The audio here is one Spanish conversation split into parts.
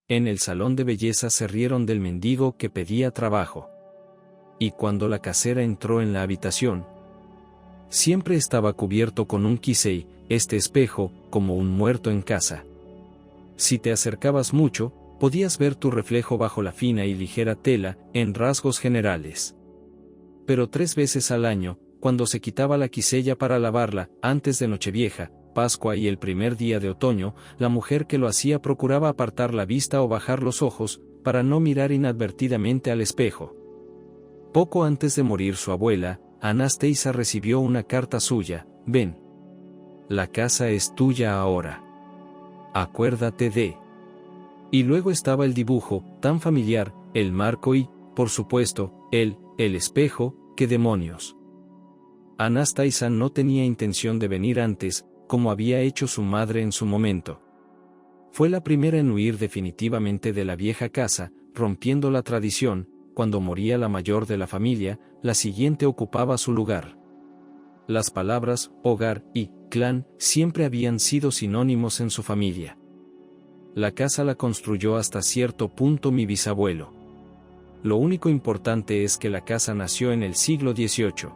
En el salón de belleza se rieron del mendigo que pedía trabajo. Y cuando la casera entró en la habitación, siempre estaba cubierto con un kisei, este espejo, como un muerto en casa. Si te acercabas mucho, podías ver tu reflejo bajo la fina y ligera tela, en rasgos generales. Pero 3 veces al año, cuando se quitaba la quisella para lavarla, antes de Nochevieja, Pascua y el primer día de otoño, la mujer que lo hacía procuraba apartar la vista o bajar los ojos, para no mirar inadvertidamente al espejo. Poco antes de morir su abuela, Anastasia recibió una carta suya: ven. La casa es tuya ahora. Acuérdate de. Y luego estaba el dibujo, tan familiar, el marco y, por supuesto, el espejo. ¡Qué demonios! Anastasia no tenía intención de venir antes, como había hecho su madre en su momento. Fue la primera en huir definitivamente de la vieja casa, rompiendo la tradición. Cuando moría la mayor de la familia, la siguiente ocupaba su lugar. Las palabras hogar y clan siempre habían sido sinónimos en su familia. La casa la construyó hasta cierto punto mi bisabuelo. Lo único importante es que la casa nació en el siglo XVIII.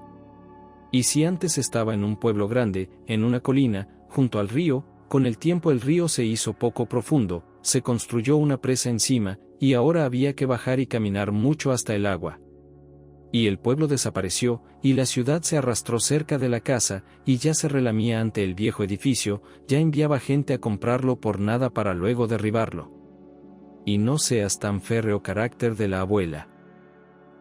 Y si antes estaba en un pueblo grande, en una colina, junto al río, con el tiempo el río se hizo poco profundo, se construyó una presa encima, y ahora había que bajar y caminar mucho hasta el agua. Y el pueblo desapareció, y la ciudad se arrastró cerca de la casa, y ya se relamía ante el viejo edificio, ya enviaba gente a comprarlo por nada para luego derribarlo. Y no seas tan férreo carácter de la abuela.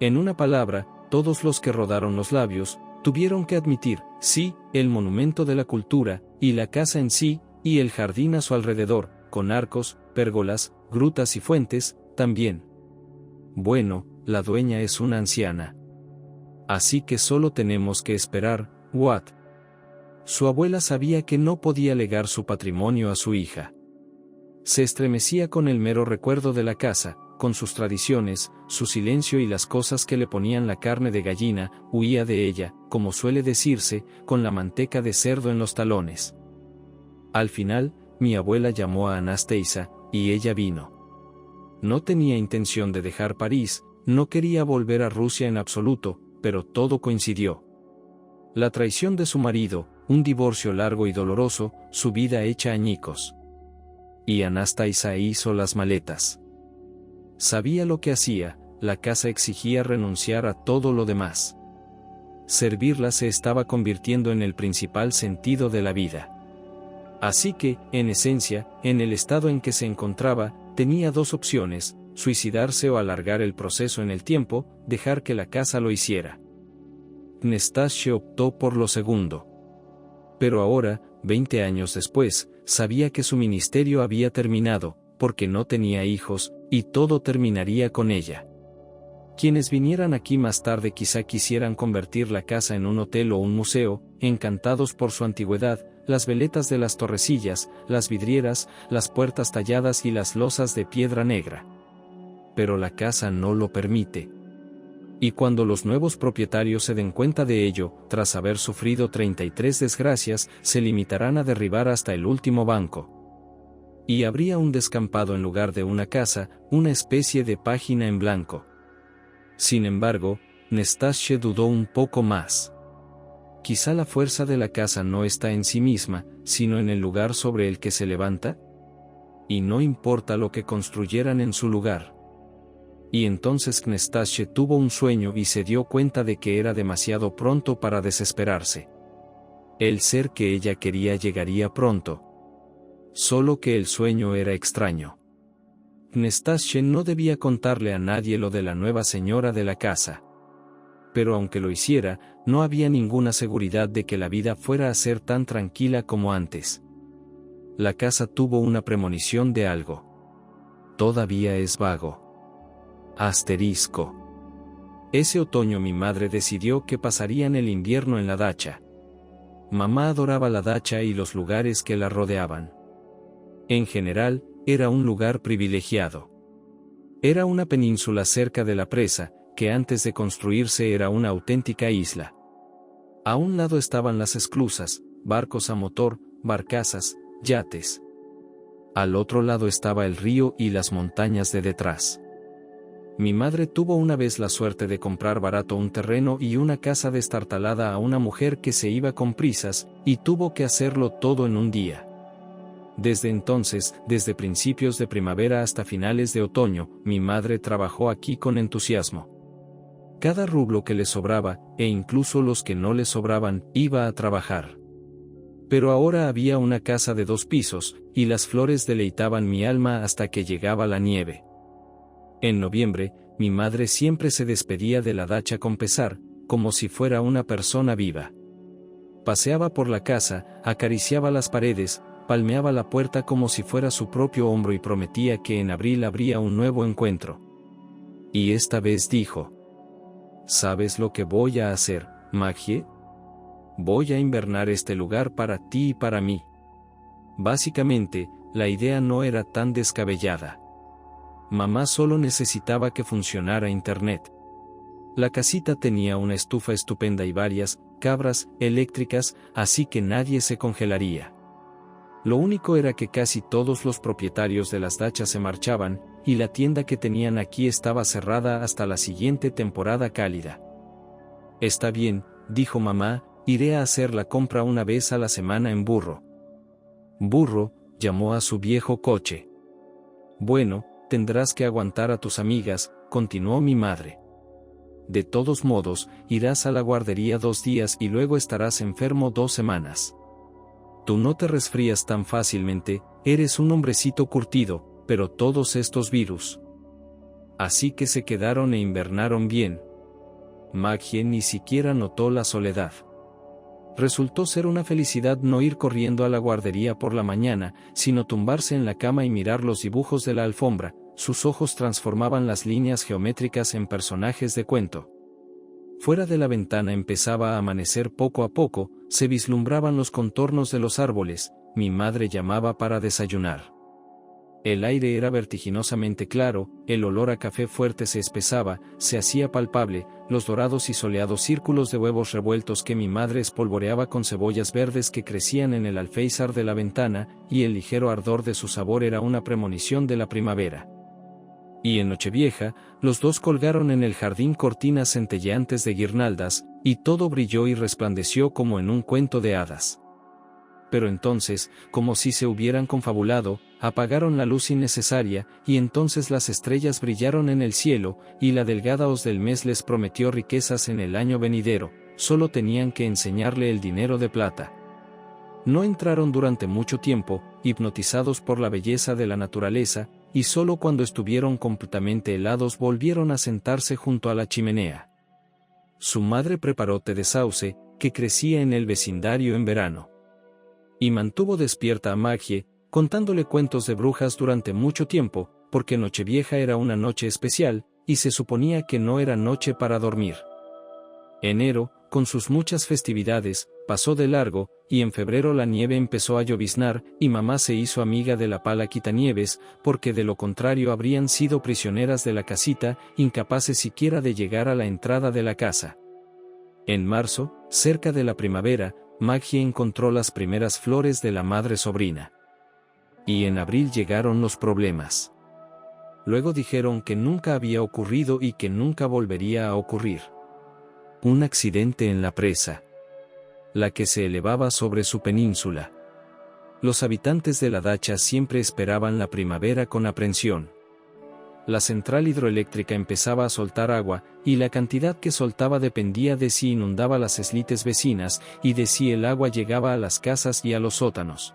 En una palabra, todos los que rodaron los labios, tuvieron que admitir, sí, el monumento de la cultura, y la casa en sí, y el jardín a su alrededor, con arcos, pérgolas, grutas y fuentes, también. Bueno, la dueña es una anciana. Así que solo tenemos que esperar, ¿what? Su abuela sabía que no podía legar su patrimonio a su hija. Se estremecía con el mero recuerdo de la casa, con sus tradiciones, su silencio y las cosas que le ponían la carne de gallina, huía de ella, como suele decirse, con la manteca de cerdo en los talones. Al final, mi abuela llamó a Anastasia, y ella vino. No tenía intención de dejar París, no quería volver a Rusia en absoluto, pero todo coincidió. La traición de su marido, un divorcio largo y doloroso, su vida hecha añicos. Y Anastasia hizo las maletas. Sabía lo que hacía, la casa exigía renunciar a todo lo demás. Servirla se estaba convirtiendo en el principal sentido de la vida. Así que, en esencia, en el estado en que se encontraba, tenía 2 opciones: suicidarse o alargar el proceso en el tiempo, dejar que la casa lo hiciera. Anastasia optó por lo segundo. Pero ahora, 20 años después, sabía que su ministerio había terminado, porque no tenía hijos, y todo terminaría con ella. Quienes vinieran aquí más tarde quizá quisieran convertir la casa en un hotel o un museo, encantados por su antigüedad, las veletas de las torrecillas, las vidrieras, las puertas talladas y las losas de piedra negra. Pero la casa no lo permite. Y cuando los nuevos propietarios se den cuenta de ello, tras haber sufrido 33 desgracias, se limitarán a derribar hasta el último banco. Y habría un descampado en lugar de una casa, una especie de página en blanco. Sin embargo, Anastasia dudó un poco más. Quizá la fuerza de la casa no está en sí misma, sino en el lugar sobre el que se levanta. Y no importa lo que construyeran en su lugar. Y entonces Anastasia tuvo un sueño y se dio cuenta de que era demasiado pronto para desesperarse. El ser que ella quería llegaría pronto. Solo que el sueño era extraño. Anastasia no debía contarle a nadie lo de la nueva señora de la casa. Pero aunque lo hiciera, no había ninguna seguridad de que la vida fuera a ser tan tranquila como antes. La casa tuvo una premonición de algo. Todavía es vago. Asterisco. Ese otoño mi madre decidió que pasarían el invierno en la dacha. Mamá adoraba la dacha y los lugares que la rodeaban. En general, era un lugar privilegiado. Era una península cerca de la presa, que antes de construirse era una auténtica isla. A un lado estaban las esclusas, barcos a motor, barcazas, yates. Al otro lado estaba el río y las montañas de detrás. Mi madre tuvo una vez la suerte de comprar barato un terreno y una casa destartalada a una mujer que se iba con prisas, y tuvo que hacerlo todo en un día. Desde entonces, desde principios de primavera hasta finales de otoño, mi madre trabajó aquí con entusiasmo. Cada rublo que le sobraba, e incluso los que no le sobraban, iba a trabajar. Pero ahora había una casa de 2 pisos, y las flores deleitaban mi alma hasta que llegaba la nieve. En noviembre, mi madre siempre se despedía de la dacha con pesar, como si fuera una persona viva. Paseaba por la casa, acariciaba las paredes, palmeaba la puerta como si fuera su propio hombro y prometía que en abril habría un nuevo encuentro. Y esta vez dijo: ¿sabes lo que voy a hacer, Maggie? Voy a invernar este lugar para ti y para mí. Básicamente, la idea no era tan descabellada. Mamá solo necesitaba que funcionara Internet. La casita tenía una estufa estupenda y varias cabras eléctricas, así que nadie se congelaría. Lo único era que casi todos los propietarios de las dachas se marchaban, y la tienda que tenían aquí estaba cerrada hasta la siguiente temporada cálida. Está bien, dijo mamá, iré a hacer la compra una vez a la semana en Burro. Burro, llamó a su viejo coche. Bueno, tendrás que aguantar a tus amigas, continuó mi madre. De todos modos, irás a la guardería 2 días y luego estarás enfermo 2 semanas. Tú no te resfrías tan fácilmente, eres un hombrecito curtido, pero todos estos virus. Así que se quedaron e invernaron bien. Maggie ni siquiera notó la soledad. Resultó ser una felicidad no ir corriendo a la guardería por la mañana, sino tumbarse en la cama y mirar los dibujos de la alfombra. Sus ojos transformaban las líneas geométricas en personajes de cuento. Fuera de la ventana empezaba a amanecer poco a poco, se vislumbraban los contornos de los árboles, mi madre llamaba para desayunar. El aire era vertiginosamente claro, el olor a café fuerte se espesaba, se hacía palpable, los dorados y soleados círculos de huevos revueltos que mi madre espolvoreaba con cebollas verdes que crecían en el alféizar de la ventana, y el ligero ardor de su sabor era una premonición de la primavera. Y en Nochevieja, los dos colgaron en el jardín cortinas centelleantes de guirnaldas, y todo brilló y resplandeció como en un cuento de hadas. Pero entonces, como si se hubieran confabulado, apagaron la luz innecesaria, y entonces las estrellas brillaron en el cielo, y la delgada hoz del mes les prometió riquezas en el año venidero, solo tenían que enseñarle el dinero de plata. No entraron durante mucho tiempo, hipnotizados por la belleza de la naturaleza, y solo cuando estuvieron completamente helados volvieron a sentarse junto a la chimenea. Su madre preparó té de sauce, que crecía en el vecindario en verano. Y mantuvo despierta a Maggie, contándole cuentos de brujas durante mucho tiempo, porque Nochevieja era una noche especial, y se suponía que no era noche para dormir. Enero, con sus muchas festividades, pasó de largo, y en febrero la nieve empezó a lloviznar, y mamá se hizo amiga de la pala quitanieves, porque de lo contrario habrían sido prisioneras de la casita, incapaces siquiera de llegar a la entrada de la casa. En marzo, cerca de la primavera, Maggie encontró las primeras flores de la madre sobrina. Y en abril llegaron los problemas. Luego dijeron que nunca había ocurrido y que nunca volvería a ocurrir. Un accidente en la presa, la que se elevaba sobre su península. Los habitantes de la dacha siempre esperaban la primavera con aprensión. La central hidroeléctrica empezaba a soltar agua, y la cantidad que soltaba dependía de si inundaba las eslites vecinas, y de si el agua llegaba a las casas y a los sótanos.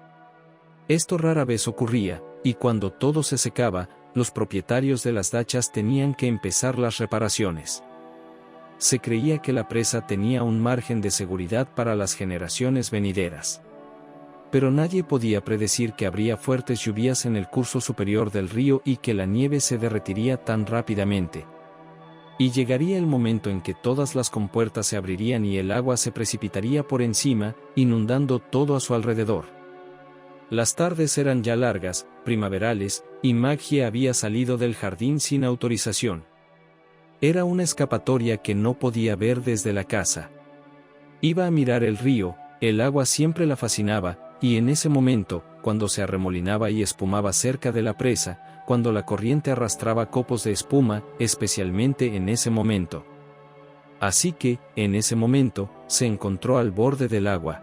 Esto rara vez ocurría, y cuando todo se secaba, los propietarios de las dachas tenían que empezar las reparaciones. Se creía que la presa tenía un margen de seguridad para las generaciones venideras. Pero nadie podía predecir que habría fuertes lluvias en el curso superior del río y que la nieve se derretiría tan rápidamente. Y llegaría el momento en que todas las compuertas se abrirían y el agua se precipitaría por encima, inundando todo a su alrededor. Las tardes eran ya largas, primaverales, y Maggie había salido del jardín sin autorización. Era una escapatoria que no podía ver desde la casa. Iba a mirar el río, el agua siempre la fascinaba, y en ese momento, cuando se arremolinaba y espumaba cerca de la presa, cuando la corriente arrastraba copos de espuma, especialmente en ese momento. Así que, en ese momento, se encontró al borde del agua.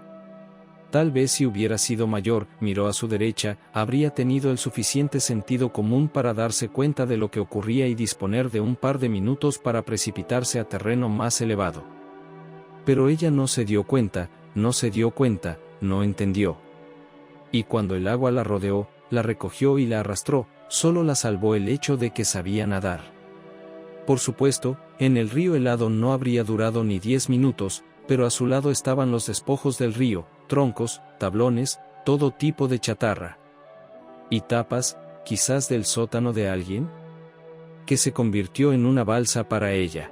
Tal vez si hubiera sido mayor, miró a su derecha, habría tenido el suficiente sentido común para darse cuenta de lo que ocurría y disponer de un par de minutos para precipitarse a terreno más elevado. Pero ella no se dio cuenta, no entendió. Y cuando el agua la rodeó, la recogió y la arrastró, solo la salvó el hecho de que sabía nadar. Por supuesto, en el río helado no habría durado ni 10 minutos, pero a su lado estaban los despojos del río, troncos, tablones, todo tipo de chatarra. Y tapas, quizás del sótano de alguien, que se convirtió en una balsa para ella.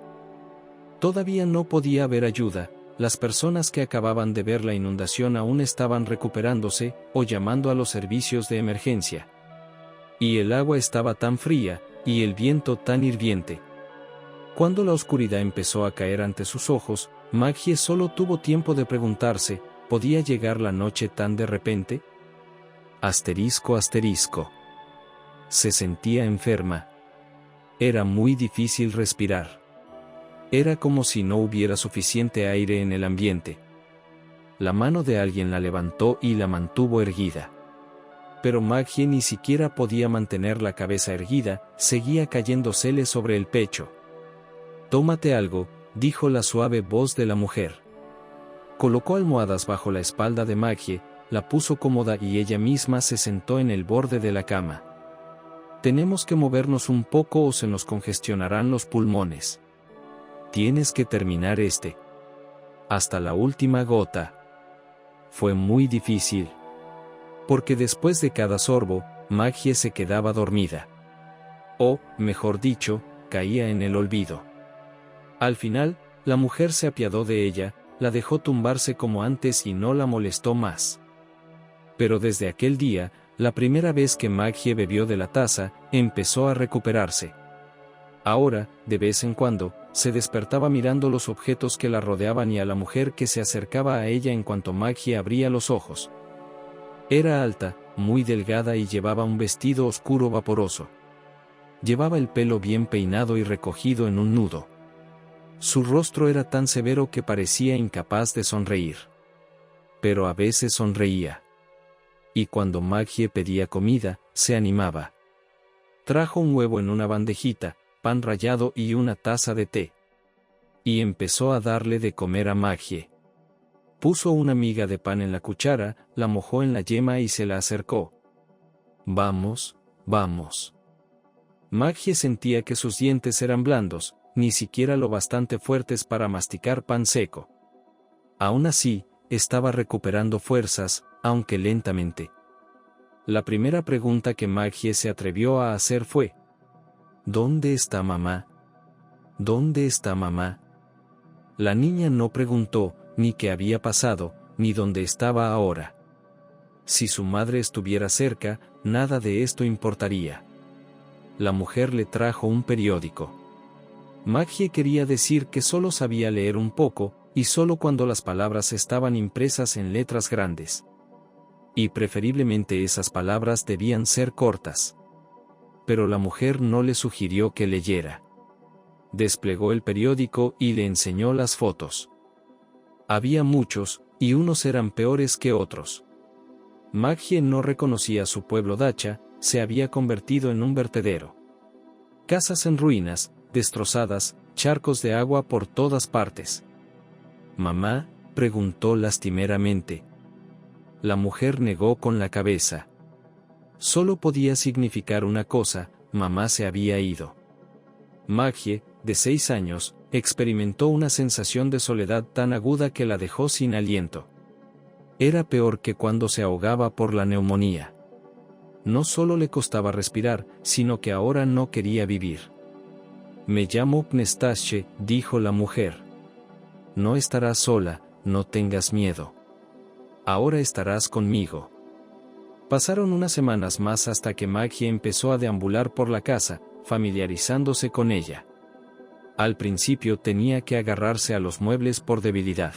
Todavía no podía haber ayuda, las personas que acababan de ver la inundación aún estaban recuperándose, o llamando a los servicios de emergencia. Y el agua estaba tan fría, y el viento tan hirviente. Cuando la oscuridad empezó a caer ante sus ojos, Maggie solo tuvo tiempo de preguntarse, ¿podía llegar la noche tan de repente? Asterisco. Se sentía enferma. Era muy difícil respirar. Era como si no hubiera suficiente aire en el ambiente. La mano de alguien la levantó y la mantuvo erguida. Pero Maggie ni siquiera podía mantener la cabeza erguida, seguía cayéndosele sobre el pecho. «Tómate algo», dijo la suave voz de la mujer. Colocó almohadas bajo la espalda de Maggie, la puso cómoda y ella misma se sentó en el borde de la cama. «Tenemos que movernos un poco o se nos congestionarán los pulmones. Tienes que terminar hasta la última gota». Fue muy difícil. Porque después de cada sorbo, Maggie se quedaba dormida. O, mejor dicho, caía en el olvido. Al final, la mujer se apiadó de ella, la dejó tumbarse como antes y no la molestó más. Pero desde aquel día, la primera vez que Maggie bebió de la taza, empezó a recuperarse. Ahora, de vez en cuando, se despertaba mirando los objetos que la rodeaban y a la mujer que se acercaba a ella en cuanto Maggie abría los ojos. Era alta, muy delgada y llevaba un vestido oscuro vaporoso. Llevaba el pelo bien peinado y recogido en un nudo. Su rostro era tan severo que parecía incapaz de sonreír. Pero a veces sonreía. Y cuando Maggie pedía comida, se animaba. Trajo un huevo en una bandejita, pan rallado y una taza de té. Y empezó a darle de comer a Maggie. Puso una miga de pan en la cuchara, la mojó en la yema y se la acercó. «Vamos». Maggie sentía que sus dientes eran blandos, ni siquiera lo bastante fuertes para masticar pan seco. Aún así, estaba recuperando fuerzas, aunque lentamente. La primera pregunta que Maggie se atrevió a hacer fue: «¿Dónde está mamá? ¿Dónde está mamá?». La niña no preguntó, ni qué había pasado, ni dónde estaba ahora. Si su madre estuviera cerca, nada de esto importaría. La mujer le trajo un periódico. Maggie quería decir que solo sabía leer un poco, y solo cuando las palabras estaban impresas en letras grandes. Y preferiblemente esas palabras debían ser cortas. Pero la mujer no le sugirió que leyera. Desplegó el periódico y le enseñó las fotos. Había muchos, y unos eran peores que otros. Maggie no reconocía su pueblo Dacha, se había convertido en un vertedero. Casas en ruinas, destrozadas, charcos de agua por todas partes. «¿Mamá?», preguntó lastimeramente. La mujer negó con la cabeza. Solo podía significar una cosa: mamá se había ido. Maggie, de 6 años, experimentó una sensación de soledad tan aguda que la dejó sin aliento. Era peor que cuando se ahogaba por la neumonía. No solo le costaba respirar, sino que ahora no quería vivir. «Me llamo Pnestache», dijo la mujer. «No estarás sola, no tengas miedo. Ahora estarás conmigo». Pasaron unas semanas más hasta que Maggie empezó a deambular por la casa, familiarizándose con ella. Al principio tenía que agarrarse a los muebles por debilidad.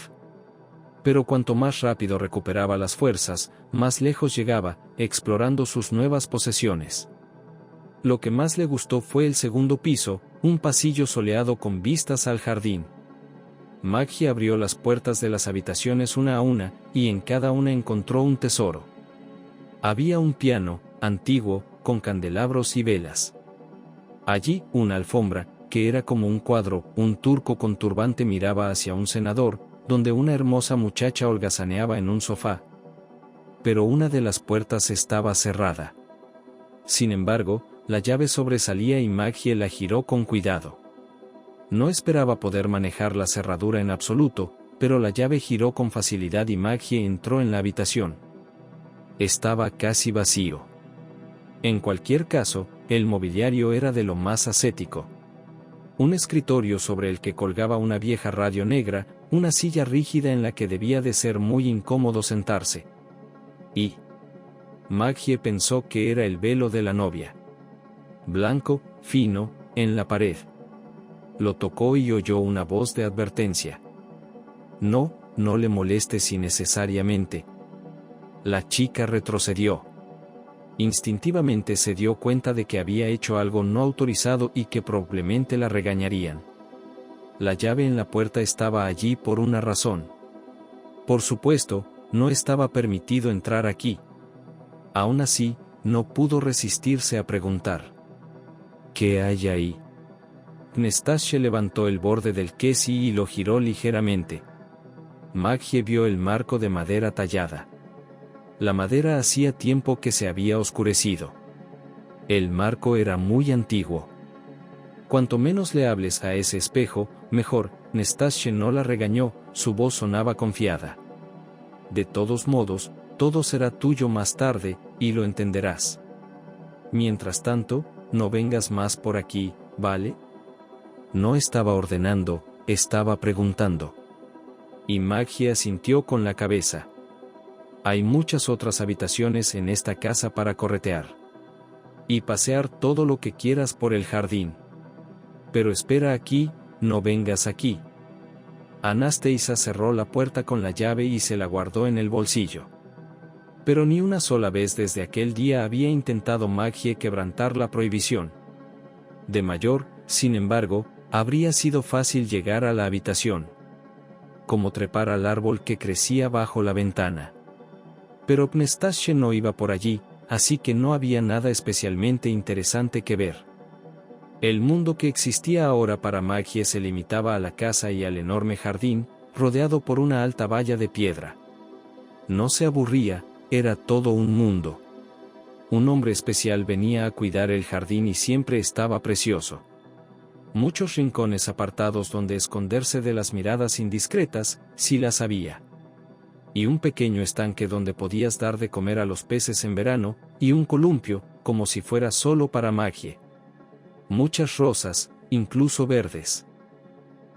Pero cuanto más rápido recuperaba las fuerzas, más lejos llegaba, explorando sus nuevas posesiones. Lo que más le gustó fue el segundo piso, un pasillo soleado con vistas al jardín. Maggie abrió las puertas de las habitaciones una a una, y en cada una encontró un tesoro. Había un piano, antiguo, con candelabros y velas. Allí, una alfombra, que era como un cuadro, un turco con turbante miraba hacia un cenador, donde una hermosa muchacha holgazaneaba en un sofá. Pero una de las puertas estaba cerrada. Sin embargo, la llave sobresalía y Maggie la giró con cuidado. No esperaba poder manejar la cerradura en absoluto, pero la llave giró con facilidad y Maggie entró en la habitación. Estaba casi vacío. En cualquier caso, el mobiliario era de lo más ascético. Un escritorio sobre el que colgaba una vieja radio negra, una silla rígida en la que debía de ser muy incómodo sentarse. Y Maggie pensó que era el velo de la novia. Blanco, fino, en la pared. Lo tocó y oyó una voz de advertencia. No, no le molestes innecesariamente. La chica retrocedió. Instintivamente se dio cuenta de que había hecho algo no autorizado y que probablemente la regañarían. La llave en la puerta estaba allí por una razón. Por supuesto, no estaba permitido entrar aquí. Aún así, no pudo resistirse a preguntar. ¿Qué hay ahí? Nastasia levantó el borde del queso y lo giró ligeramente. Maggie vio el marco de madera tallada. La madera hacía tiempo que se había oscurecido. El marco era muy antiguo. Cuanto menos le hables a ese espejo, mejor. Nastasia no la regañó, su voz sonaba confiada. De todos modos, todo será tuyo más tarde, y lo entenderás. Mientras tanto, no vengas más por aquí, ¿vale? No estaba ordenando, estaba preguntando. Y Maggie asintió con la cabeza. Hay muchas otras habitaciones en esta casa para corretear. Y pasear todo lo que quieras por el jardín. Pero espera aquí, no vengas aquí. Anastasia cerró la puerta con la llave y se la guardó en el bolsillo. Pero ni una sola vez desde aquel día había intentado Maggie quebrantar la prohibición. De mayor, sin embargo, habría sido fácil llegar a la habitación. Como trepar al árbol que crecía bajo la ventana. Pero Nastasia no iba por allí, así que no había nada especialmente interesante que ver. El mundo que existía ahora para Maggie se limitaba a la casa y al enorme jardín, rodeado por una alta valla de piedra. No se aburría, era todo un mundo. Un hombre especial venía a cuidar el jardín y siempre estaba precioso. Muchos rincones apartados donde esconderse de las miradas indiscretas, si las había. Y un pequeño estanque donde podías dar de comer a los peces en verano, y un columpio, como si fuera solo para Maggie. Muchas rosas, incluso verdes.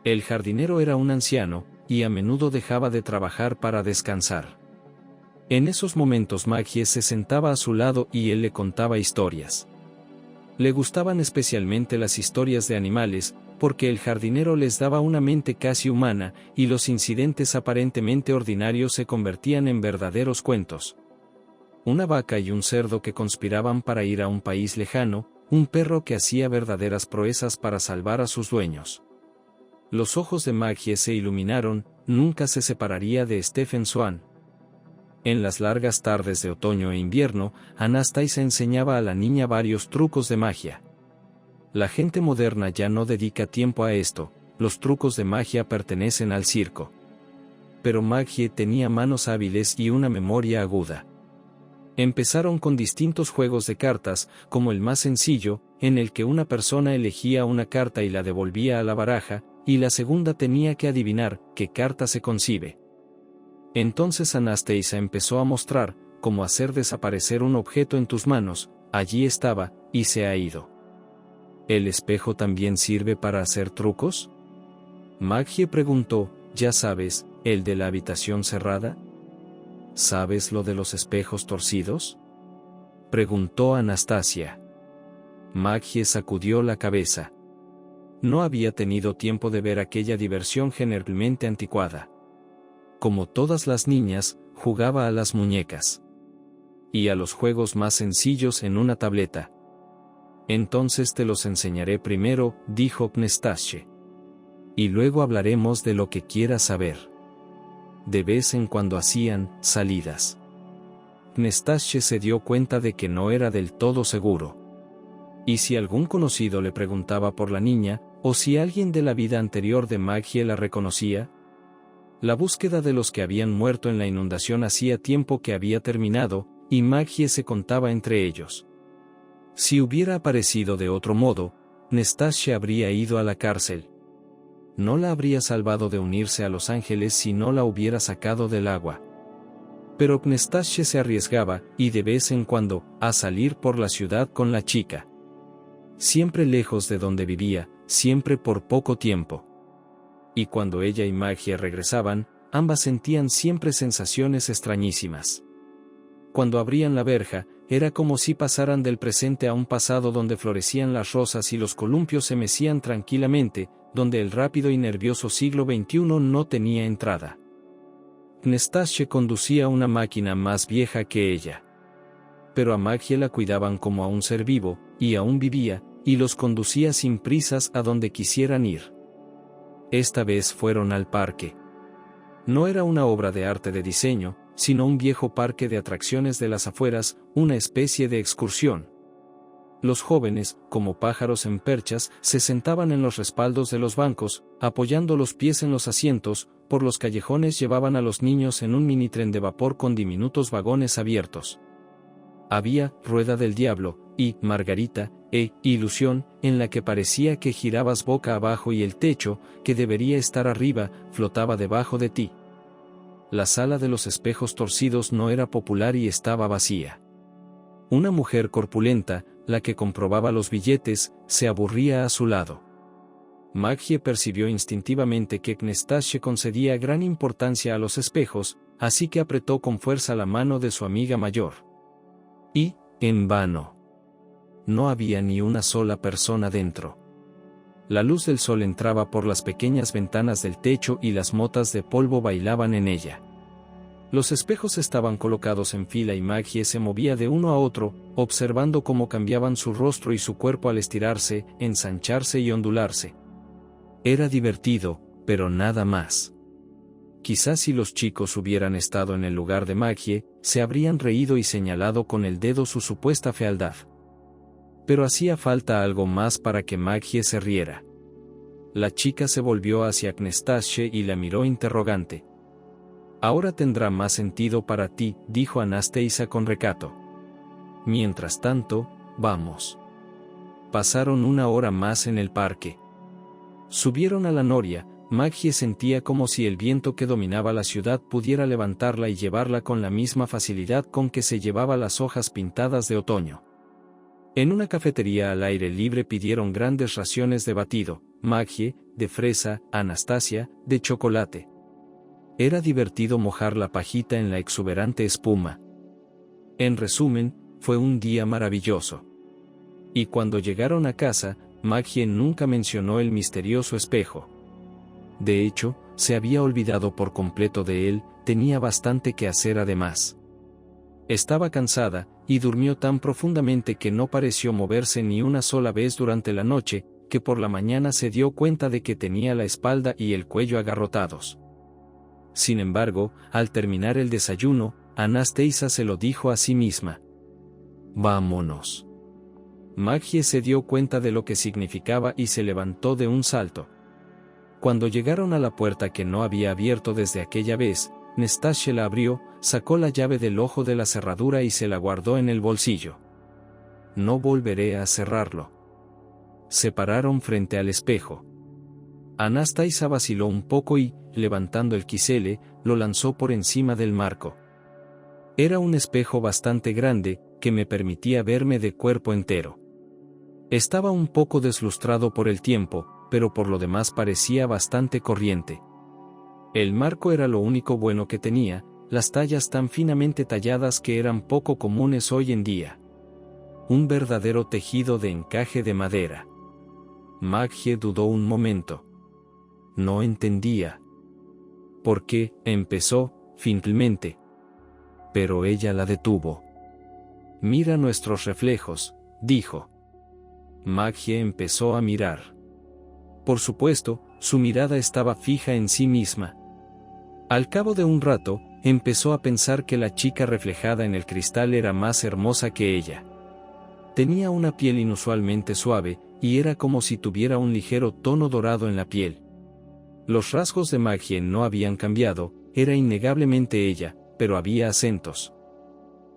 El jardinero era un anciano, y a menudo dejaba de trabajar para descansar. En esos momentos Maggie se sentaba a su lado y él le contaba historias. Le gustaban especialmente las historias de animales, porque el jardinero les daba una mente casi humana, y los incidentes aparentemente ordinarios se convertían en verdaderos cuentos. Una vaca y un cerdo que conspiraban para ir a un país lejano, un perro que hacía verdaderas proezas para salvar a sus dueños. Los ojos de Maggie se iluminaron, nunca se separaría de Stephen Swan. En las largas tardes de otoño e invierno, Anastasia enseñaba a la niña varios trucos de magia. La gente moderna ya no dedica tiempo a esto, los trucos de magia pertenecen al circo. Pero Maggie tenía manos hábiles y una memoria aguda. Empezaron con distintos juegos de cartas, como el más sencillo, en el que una persona elegía una carta y la devolvía a la baraja, y la segunda tenía que adivinar qué carta se concibe. Entonces Anastasia empezó a mostrar cómo hacer desaparecer un objeto en tus manos. Allí estaba, y se ha ido. ¿El espejo también sirve para hacer trucos? Maggie preguntó, ya sabes, el de la habitación cerrada. ¿Sabes lo de los espejos torcidos? Preguntó Anastasia. Maggie sacudió la cabeza. No había tenido tiempo de ver aquella diversión generalmente anticuada. como todas las niñas, jugaba a las muñecas y a los juegos más sencillos en una tableta. Entonces te los enseñaré primero, dijo Pnestache. Y luego hablaremos de lo que quieras saber. De vez en cuando hacían salidas. Pnestache se dio cuenta de que no era del todo seguro. Y si algún conocido le preguntaba por la niña, o si alguien de la vida anterior de Maggie la reconocía, la búsqueda de los que habían muerto en la inundación hacía tiempo que había terminado, y Maggie se contaba entre ellos. Si hubiera aparecido de otro modo, Pnestache habría ido a la cárcel. No la habría salvado de unirse a los ángeles si no la hubiera sacado del agua. Pero Pnestache se arriesgaba, y de vez en cuando, a salir por la ciudad con la chica. Siempre lejos de donde vivía, siempre por poco tiempo. Y cuando ella y Maggie regresaban, ambas sentían siempre sensaciones extrañísimas. Cuando abrían la verja, era como si pasaran del presente a un pasado donde florecían las rosas y los columpios se mecían tranquilamente, donde el rápido y nervioso siglo XXI no tenía entrada. Pnestache conducía una máquina más vieja que ella. Pero a Maggie la cuidaban como a un ser vivo, y aún vivía, y los conducía sin prisas a donde quisieran ir. Esta vez fueron al parque. No era una obra de arte de diseño, sino un viejo parque de atracciones de las afueras, una especie de excursión. Los jóvenes, como pájaros en perchas, se sentaban en los respaldos de los bancos, apoyando los pies en los asientos, por los callejones llevaban a los niños en un minitren de vapor con diminutos vagones abiertos. Había Rueda del Diablo, y Margarita, Ilusión, en la que parecía que girabas boca abajo y el techo, que debería estar arriba, flotaba debajo de ti. La sala de los espejos torcidos no era popular y estaba vacía. Una mujer corpulenta, la que comprobaba los billetes, se aburría a su lado. Maggie percibió instintivamente que Pnestache concedía gran importancia a los espejos, así que apretó con fuerza la mano de su amiga mayor. Y, en vano. No había ni una sola persona dentro. La luz del sol entraba por las pequeñas ventanas del techo y las motas de polvo bailaban en ella. Los espejos estaban colocados en fila y Maggie se movía de uno a otro, observando cómo cambiaban su rostro y su cuerpo al estirarse, ensancharse y ondularse. Era divertido, pero nada más. Quizás si los chicos hubieran estado en el lugar de Maggie, se habrían reído y señalado con el dedo su supuesta fealdad. Pero hacía falta algo más para que Maggie se riera. La chica se volvió hacia Pnestache y la miró interrogante. Ahora tendrá más sentido para ti, dijo Anastasia con recato. Mientras tanto, vamos. Pasaron una hora más en el parque. Subieron a la noria. Maggie sentía como si el viento que dominaba la ciudad pudiera levantarla y llevarla con la misma facilidad con que se llevaba las hojas pintadas de otoño. En una cafetería al aire libre pidieron grandes raciones de batido, Maggie, de fresa, Anastasia, de chocolate. Era divertido mojar la pajita en la exuberante espuma. En resumen, fue un día maravilloso. Y cuando llegaron a casa, Maggie nunca mencionó el misterioso espejo. De hecho, se había olvidado por completo de él, tenía bastante que hacer además. Estaba cansada, y durmió tan profundamente que no pareció moverse ni una sola vez durante la noche, que por la mañana se dio cuenta de que tenía la espalda y el cuello agarrotados. Sin embargo, al terminar el desayuno, Anastasia se lo dijo a sí misma. «Vámonos». Maggie se dio cuenta de lo que significaba y se levantó de un salto. Cuando llegaron a la puerta que no había abierto desde aquella vez, Pnestache la abrió, sacó la llave del ojo de la cerradura y se la guardó en el bolsillo. «No volveré a cerrarlo». Se pararon frente al espejo. Anastasia vaciló un poco y, levantando el quisele, lo lanzó por encima del marco. Era un espejo bastante grande, que me permitía verme de cuerpo entero. Estaba un poco deslustrado por el tiempo, pero por lo demás parecía bastante corriente. El marco era lo único bueno que tenía, las tallas tan finamente talladas que eran poco comunes hoy en día. Un verdadero tejido de encaje de madera. Maggie dudó un momento. No entendía. ¿Por qué? Empezó, finalmente. Pero ella la detuvo. Mira nuestros reflejos, dijo. Maggie empezó a mirar. Por supuesto, su mirada estaba fija en sí misma. Al cabo de un rato, empezó a pensar que la chica reflejada en el cristal era más hermosa que ella. Tenía una piel inusualmente suave, y era como si tuviera un ligero tono dorado en la piel. Los rasgos de Maggie no habían cambiado, era innegablemente ella, pero había acentos.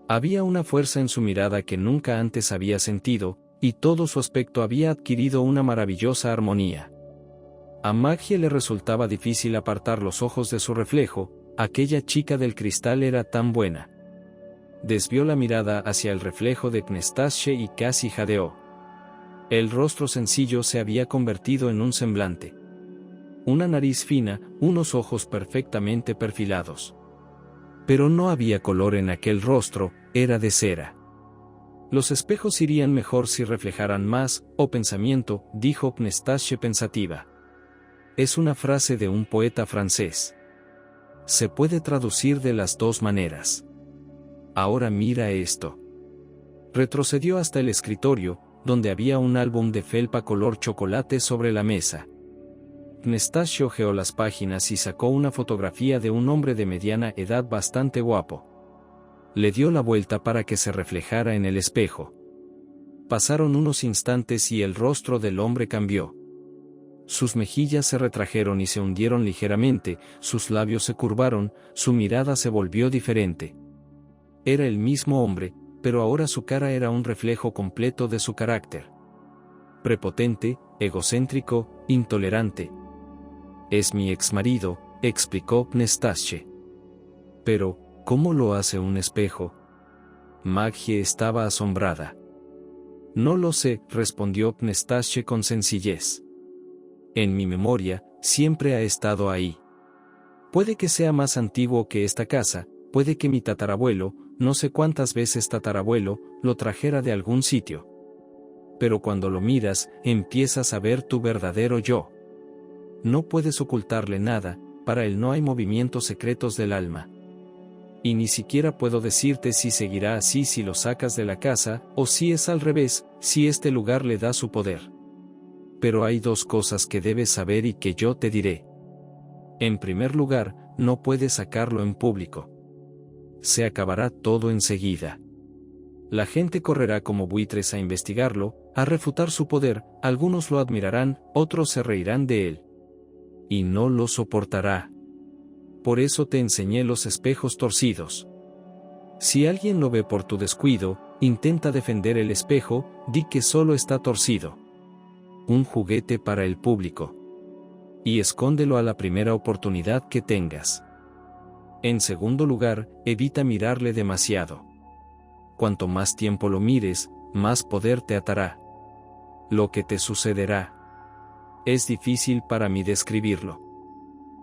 Había una fuerza en su mirada que nunca antes había sentido, y todo su aspecto había adquirido una maravillosa armonía. A Maggie le resultaba difícil apartar los ojos de su reflejo, aquella chica del cristal era tan buena. Desvió la mirada hacia el reflejo de Pnestache y casi jadeó. El rostro sencillo se había convertido en un semblante. Una nariz fina, unos ojos perfectamente perfilados. Pero no había color en aquel rostro, era de cera. Los espejos irían mejor si reflejaran más, pensamiento, dijo Pnestache pensativa. Es una frase de un poeta francés. Se puede traducir de las dos maneras. Ahora mira esto. Retrocedió hasta el escritorio, donde había un álbum de felpa color chocolate sobre la mesa. Pnestache hojeó las páginas y sacó una fotografía de un hombre de mediana edad bastante guapo. Le dio la vuelta para que se reflejara en el espejo. Pasaron unos instantes y el rostro del hombre cambió. Sus mejillas se retrajeron y se hundieron ligeramente, sus labios se curvaron, su mirada se volvió diferente. Era el mismo hombre, pero ahora su cara era un reflejo completo de su carácter. Prepotente, egocéntrico, intolerante. Es mi exmarido, explicó Pnestache. Pero, ¿cómo lo hace un espejo? Maggie estaba asombrada. No lo sé, respondió Pnestache con sencillez. En mi memoria, siempre ha estado ahí. Puede que sea más antiguo que esta casa, puede que mi tatarabuelo, no sé cuántas veces tatarabuelo, lo trajera de algún sitio. Pero cuando lo miras, empiezas a ver tu verdadero yo. No puedes ocultarle nada, para él no hay movimientos secretos del alma. Y ni siquiera puedo decirte si seguirá así si lo sacas de la casa, o si es al revés, si este lugar le da su poder. Pero hay dos cosas que debes saber y que yo te diré. En primer lugar, no puedes sacarlo en público. Se acabará todo enseguida. La gente correrá como buitres a investigarlo, a refutar su poder, algunos lo admirarán, otros se reirán de él. Y no lo soportará. Por eso te enseñé los espejos torcidos. Si alguien lo ve por tu descuido, intenta defender el espejo, di que solo está torcido. Un juguete para el público. Y escóndelo a la primera oportunidad que tengas. En segundo lugar, evita mirarle demasiado. Cuanto más tiempo lo mires, más poder te atará. Lo que te sucederá. Es difícil para mí describirlo.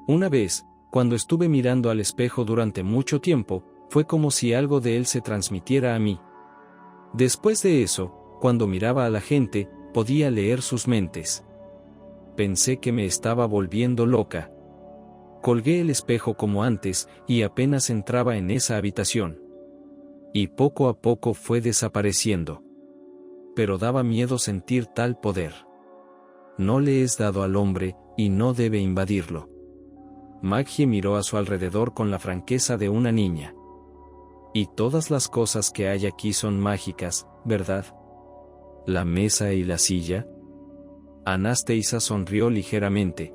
Una vez, cuando estuve mirando al espejo durante mucho tiempo, fue como si algo de él se transmitiera a mí. Después de eso, cuando miraba a la gente, podía leer sus mentes. Pensé que me estaba volviendo loca. Colgué el espejo como antes, y apenas entraba en esa habitación. Y poco a poco fue desapareciendo. Pero daba miedo sentir tal poder. No le es dado al hombre, y no debe invadirlo. Maggie miró a su alrededor con la franqueza de una niña. Y todas las cosas que hay aquí son mágicas, ¿verdad? ¿La mesa y la silla? Anastasia sonrió ligeramente.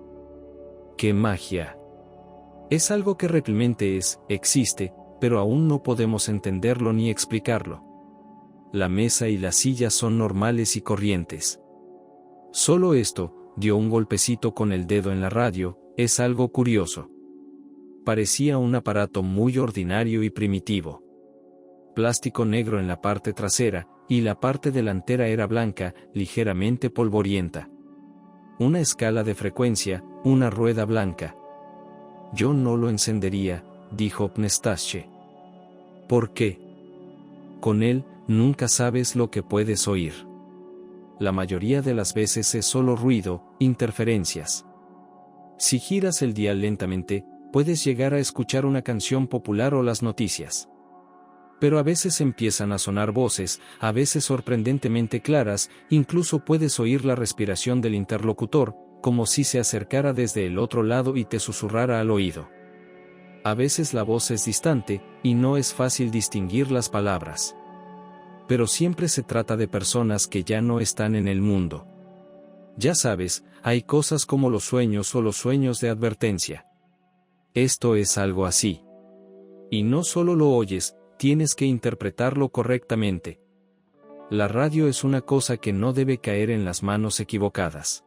¡Qué magia! Es algo que realmente existe, pero aún no podemos entenderlo ni explicarlo. La mesa y la silla son normales y corrientes. Solo esto, dio un golpecito con el dedo en la radio, es algo curioso. Parecía un aparato muy ordinario y primitivo. Plástico negro en la parte trasera, y la parte delantera era blanca, ligeramente polvorienta. Una escala de frecuencia, una rueda blanca. Yo no lo encendería, dijo Pnestache. ¿Por qué? Con él, nunca sabes lo que puedes oír. La mayoría de las veces es solo ruido, interferencias. Si giras el dial lentamente, puedes llegar a escuchar una canción popular o las noticias. Pero a veces empiezan a sonar voces, a veces sorprendentemente claras, incluso puedes oír la respiración del interlocutor, como si se acercara desde el otro lado y te susurrara al oído. A veces la voz es distante, y no es fácil distinguir las palabras. Pero siempre se trata de personas que ya no están en el mundo. Ya sabes, hay cosas como los sueños o los sueños de advertencia. Esto es algo así. Y no solo lo oyes, tienes que interpretarlo correctamente. La radio es una cosa que no debe caer en las manos equivocadas.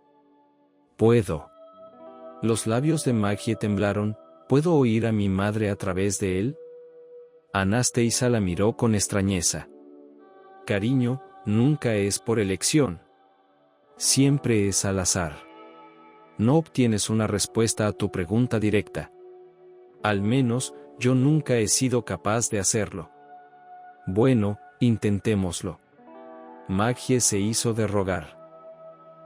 Puedo. Los labios de Maggie temblaron. ¿Puedo oír a mi madre a través de él? Anastasia la miró con extrañeza. Cariño, nunca es por elección. Siempre es al azar. No obtienes una respuesta a tu pregunta directa. Al menos, yo nunca he sido capaz de hacerlo. Bueno, intentémoslo. Maggie se hizo de rogar.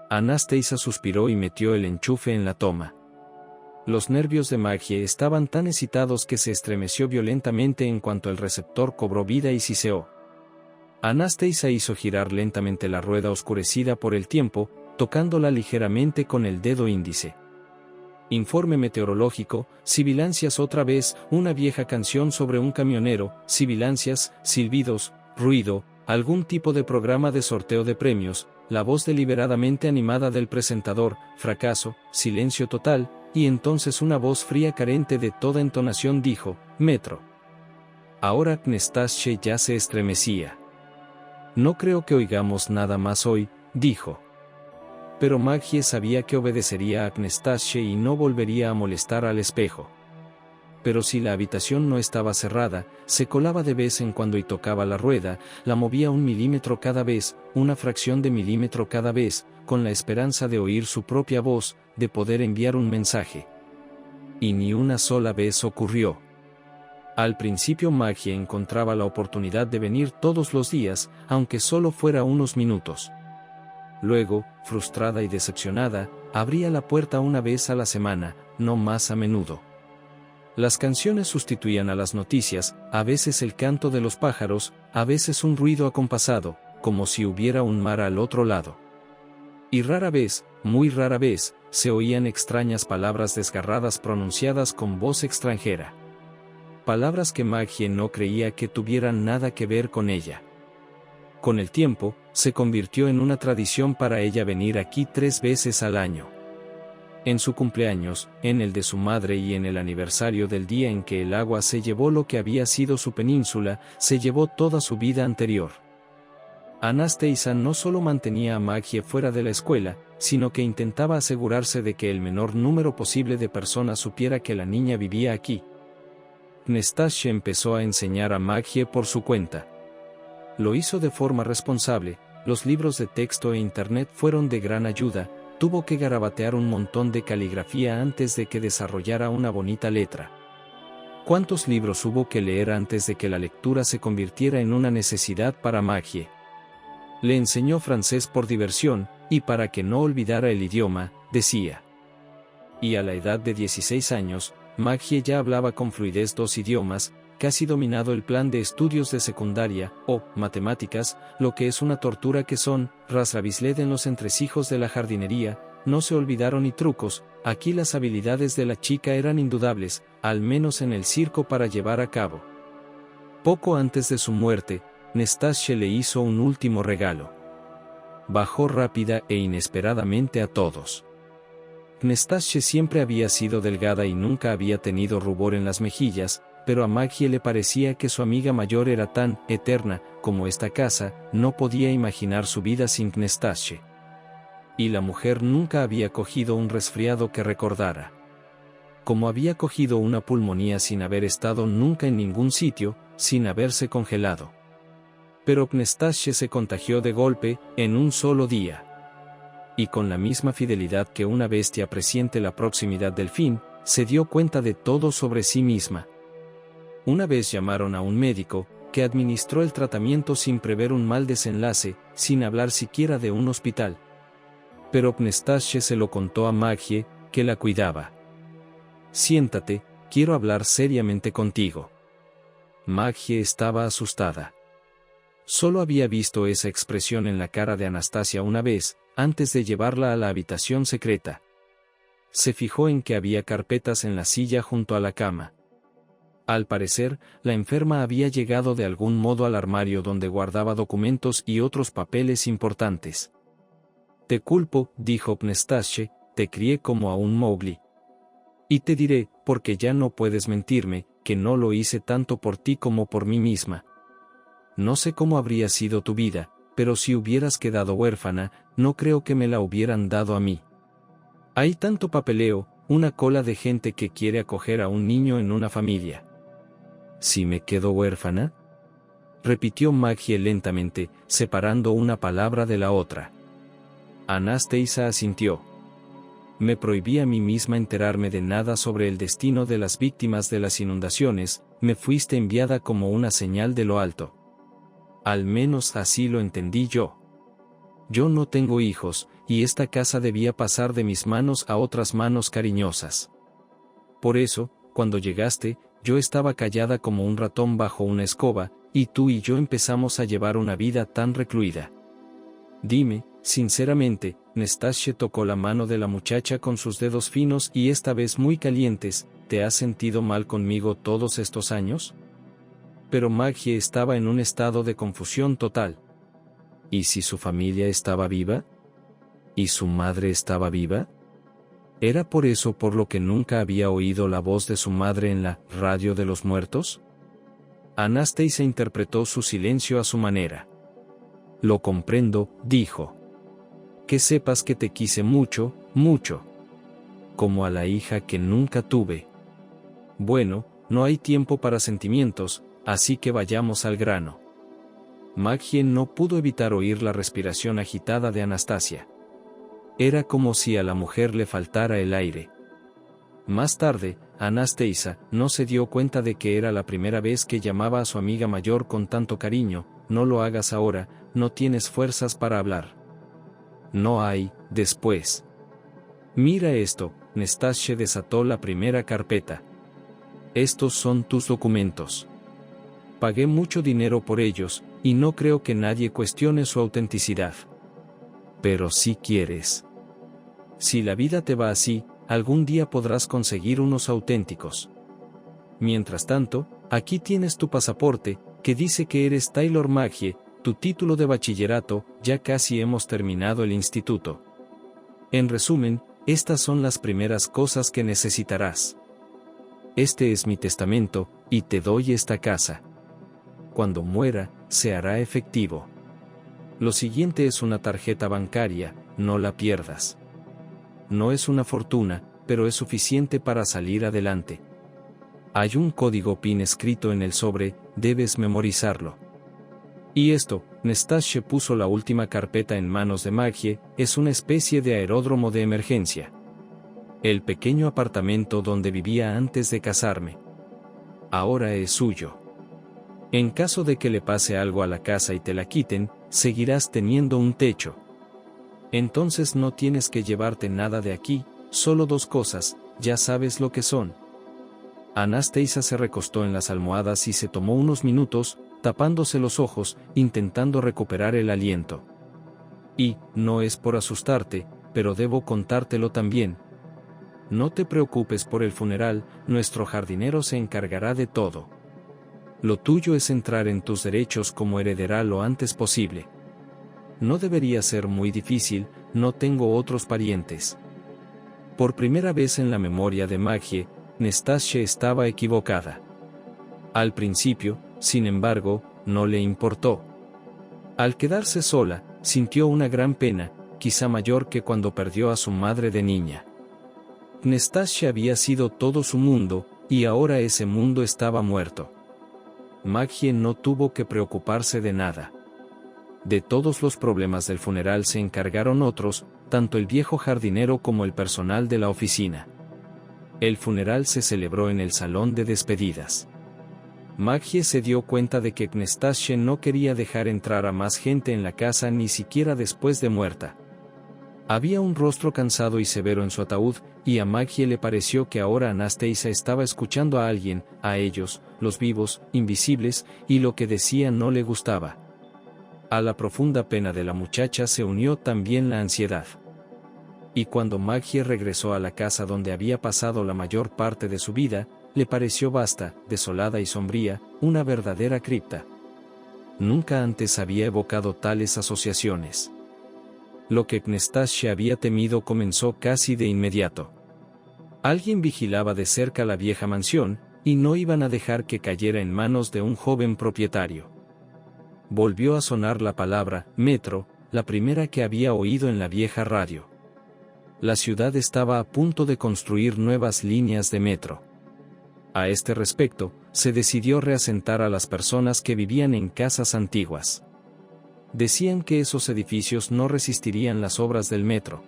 Anastasia suspiró y metió el enchufe en la toma. Los nervios de Maggie estaban tan excitados que se estremeció violentamente en cuanto el receptor cobró vida y siseó. Anastasia hizo girar lentamente la rueda oscurecida por el tiempo, tocándola ligeramente con el dedo índice. Informe meteorológico, sibilancias otra vez, una vieja canción sobre un camionero, sibilancias, silbidos, ruido, algún tipo de programa de sorteo de premios, la voz deliberadamente animada del presentador, fracaso, silencio total, y entonces una voz fría carente de toda entonación dijo, Metro. Ahora Anastasia ya se estremecía. No creo que oigamos nada más hoy, dijo. Pero Maggie sabía que obedecería a Anastasia y no volvería a molestar al espejo. Pero si la habitación no estaba cerrada, se colaba de vez en cuando y tocaba la rueda, la movía 1 milímetro cada vez, una fracción de milímetro cada vez, con la esperanza de oír su propia voz, de poder enviar un mensaje. Y ni una sola vez ocurrió. Al principio Maggie encontraba la oportunidad de venir todos los días, aunque solo fuera unos minutos. Luego, frustrada y decepcionada, abría la puerta una vez a la semana, no más a menudo. Las canciones sustituían a las noticias, a veces el canto de los pájaros, a veces un ruido acompasado, como si hubiera un mar al otro lado. Y rara vez, muy rara vez, se oían extrañas palabras desgarradas pronunciadas con voz extranjera. Palabras que Maggie no creía que tuvieran nada que ver con ella. Con el tiempo, se convirtió en una tradición para ella venir aquí 3 veces al año. En su cumpleaños, en el de su madre y en el aniversario del día en que el agua se llevó lo que había sido su península, se llevó toda su vida anterior. Anastasia no solo mantenía a Maggie fuera de la escuela, sino que intentaba asegurarse de que el menor número posible de personas supiera que la niña vivía aquí. Anastasia empezó a enseñar a Maggie por su cuenta. Lo hizo de forma responsable, los libros de texto e internet fueron de gran ayuda, tuvo que garabatear un montón de caligrafía antes de que desarrollara una bonita letra. ¿Cuántos libros hubo que leer antes de que la lectura se convirtiera en una necesidad para Maggie? Le enseñó francés por diversión, y para que no olvidara el idioma, decía. Y a la edad de 16 años, Maggie ya hablaba con fluidez 2 idiomas, casi dominado el plan de estudios de secundaria, o matemáticas, lo que es una tortura que son, rasrabisled en los entresijos de la jardinería, no se olvidaron ni trucos, aquí las habilidades de la chica eran indudables, al menos en el circo para llevar a cabo. Poco antes de su muerte, Anastasia le hizo un último regalo. Bajó rápida e inesperadamente a todos. Anastasia siempre había sido delgada y nunca había tenido rubor en las mejillas, pero a Maggie le parecía que su amiga mayor era tan eterna como esta casa, no podía imaginar su vida sin Anastasia. Y la mujer nunca había cogido un resfriado que recordara. Como había cogido una pulmonía sin haber estado nunca en ningún sitio, sin haberse congelado. Pero Anastasia se contagió de golpe, en un solo día. Y con la misma fidelidad que una bestia presiente la proximidad del fin, se dio cuenta de todo sobre sí misma. Una vez llamaron a un médico, que administró el tratamiento sin prever un mal desenlace, sin hablar siquiera de un hospital. Pero Anastasia se lo contó a Maggie, que la cuidaba. Siéntate, quiero hablar seriamente contigo. Maggie estaba asustada. Solo había visto esa expresión en la cara de Anastasia una vez, antes de llevarla a la habitación secreta. Se fijó en que había carpetas en la silla junto a la cama. Al parecer, la enferma había llegado de algún modo al armario donde guardaba documentos y otros papeles importantes. Te culpo, dijo Nastasia, te crié como a un Mowgli. Y te diré, porque ya no puedes mentirme, que no lo hice tanto por ti como por mí misma. No sé cómo habría sido tu vida, pero si hubieras quedado huérfana, no creo que me la hubieran dado a mí. Hay tanto papeleo, una cola de gente que quiere acoger a un niño en una familia. ¿Si me quedo huérfana?, repitió Maggie lentamente, separando una palabra de la otra. Anastasia asintió. Me prohibí a mí misma enterarme de nada sobre el destino de las víctimas de las inundaciones, me fuiste enviada como una señal de lo alto. Al menos así lo entendí yo. Yo no tengo hijos, y esta casa debía pasar de mis manos a otras manos cariñosas. Por eso, cuando llegaste, yo estaba callada como un ratón bajo una escoba, y tú y yo empezamos a llevar una vida tan recluida. Dime, sinceramente, Nastasia tocó la mano de la muchacha con sus dedos finos y esta vez muy calientes, ¿te has sentido mal conmigo todos estos años? Pero Maggie estaba en un estado de confusión total. ¿Y si su familia estaba viva? ¿Y su madre estaba viva? ¿Era por eso por lo que nunca había oído la voz de su madre en la radio de los muertos? Anastasia interpretó su silencio a su manera. Lo comprendo, dijo. Que sepas que te quise mucho, mucho. Como a la hija que nunca tuve. Bueno, no hay tiempo para sentimientos, así que vayamos al grano. Maggie no pudo evitar oír la respiración agitada de Anastasia. Era como si a la mujer le faltara el aire. Más tarde, Anastasia no se dio cuenta de que era la primera vez que llamaba a su amiga mayor con tanto cariño. No lo hagas ahora, no tienes fuerzas para hablar. No hay, después. Mira esto, Nastasia desató la primera carpeta. Estos son tus documentos. Pagué mucho dinero por ellos, y no creo que nadie cuestione su autenticidad. Pero si quieres. Si la vida te va así, algún día podrás conseguir unos auténticos. Mientras tanto, aquí tienes tu pasaporte, que dice que eres Taylor Maggie, tu título de bachillerato, ya casi hemos terminado el instituto. En resumen, estas son las primeras cosas que necesitarás. Este es mi testamento, y te doy esta casa. Cuando muera, se hará efectivo. Lo siguiente es una tarjeta bancaria, no la pierdas. No es una fortuna, pero es suficiente para salir adelante. Hay un código PIN escrito en el sobre, debes memorizarlo. Y esto, Nastasia puso la última carpeta en manos de Maggie, es una especie de aeródromo de emergencia. El pequeño apartamento donde vivía antes de casarme. Ahora es suyo. En caso de que le pase algo a la casa y te la quiten, seguirás teniendo un techo. Entonces no tienes que llevarte nada de aquí, solo dos cosas, ya sabes lo que son. Anastasia se recostó en las almohadas y se tomó unos minutos, tapándose los ojos, intentando recuperar el aliento. Y, no es por asustarte, pero debo contártelo también. No te preocupes por el funeral, nuestro jardinero se encargará de todo. Lo tuyo es entrar en tus derechos como heredera lo antes posible. No debería ser muy difícil, no tengo otros parientes. Por primera vez en la memoria de Maggie, Nastasia estaba equivocada. Al principio, sin embargo, no le importó. Al quedarse sola, sintió una gran pena, quizá mayor que cuando perdió a su madre de niña. Nastasia había sido todo su mundo, y ahora ese mundo estaba muerto. Maggie no tuvo que preocuparse de nada. De todos los problemas del funeral se encargaron otros, tanto el viejo jardinero como el personal de la oficina. El funeral se celebró en el salón de despedidas. Maggie se dio cuenta de que Nastasia no quería dejar entrar a más gente en la casa ni siquiera después de muerta. Había un rostro cansado y severo en su ataúd, y a Maggie le pareció que ahora Anastasia estaba escuchando a alguien, a ellos, los vivos, invisibles, y lo que decía no le gustaba. A la profunda pena de la muchacha se unió también la ansiedad. Y cuando Maggie regresó a la casa donde había pasado la mayor parte de su vida, le pareció vasta, desolada y sombría, una verdadera cripta. Nunca antes había evocado tales asociaciones. Lo que Anastasia había temido comenzó casi de inmediato. Alguien vigilaba de cerca la vieja mansión, y no iban a dejar que cayera en manos de un joven propietario. Volvió a sonar la palabra metro, la primera que había oído en la vieja radio. La ciudad estaba a punto de construir nuevas líneas de metro. A este respecto, se decidió reasentar a las personas que vivían en casas antiguas. Decían que esos edificios no resistirían las obras del metro.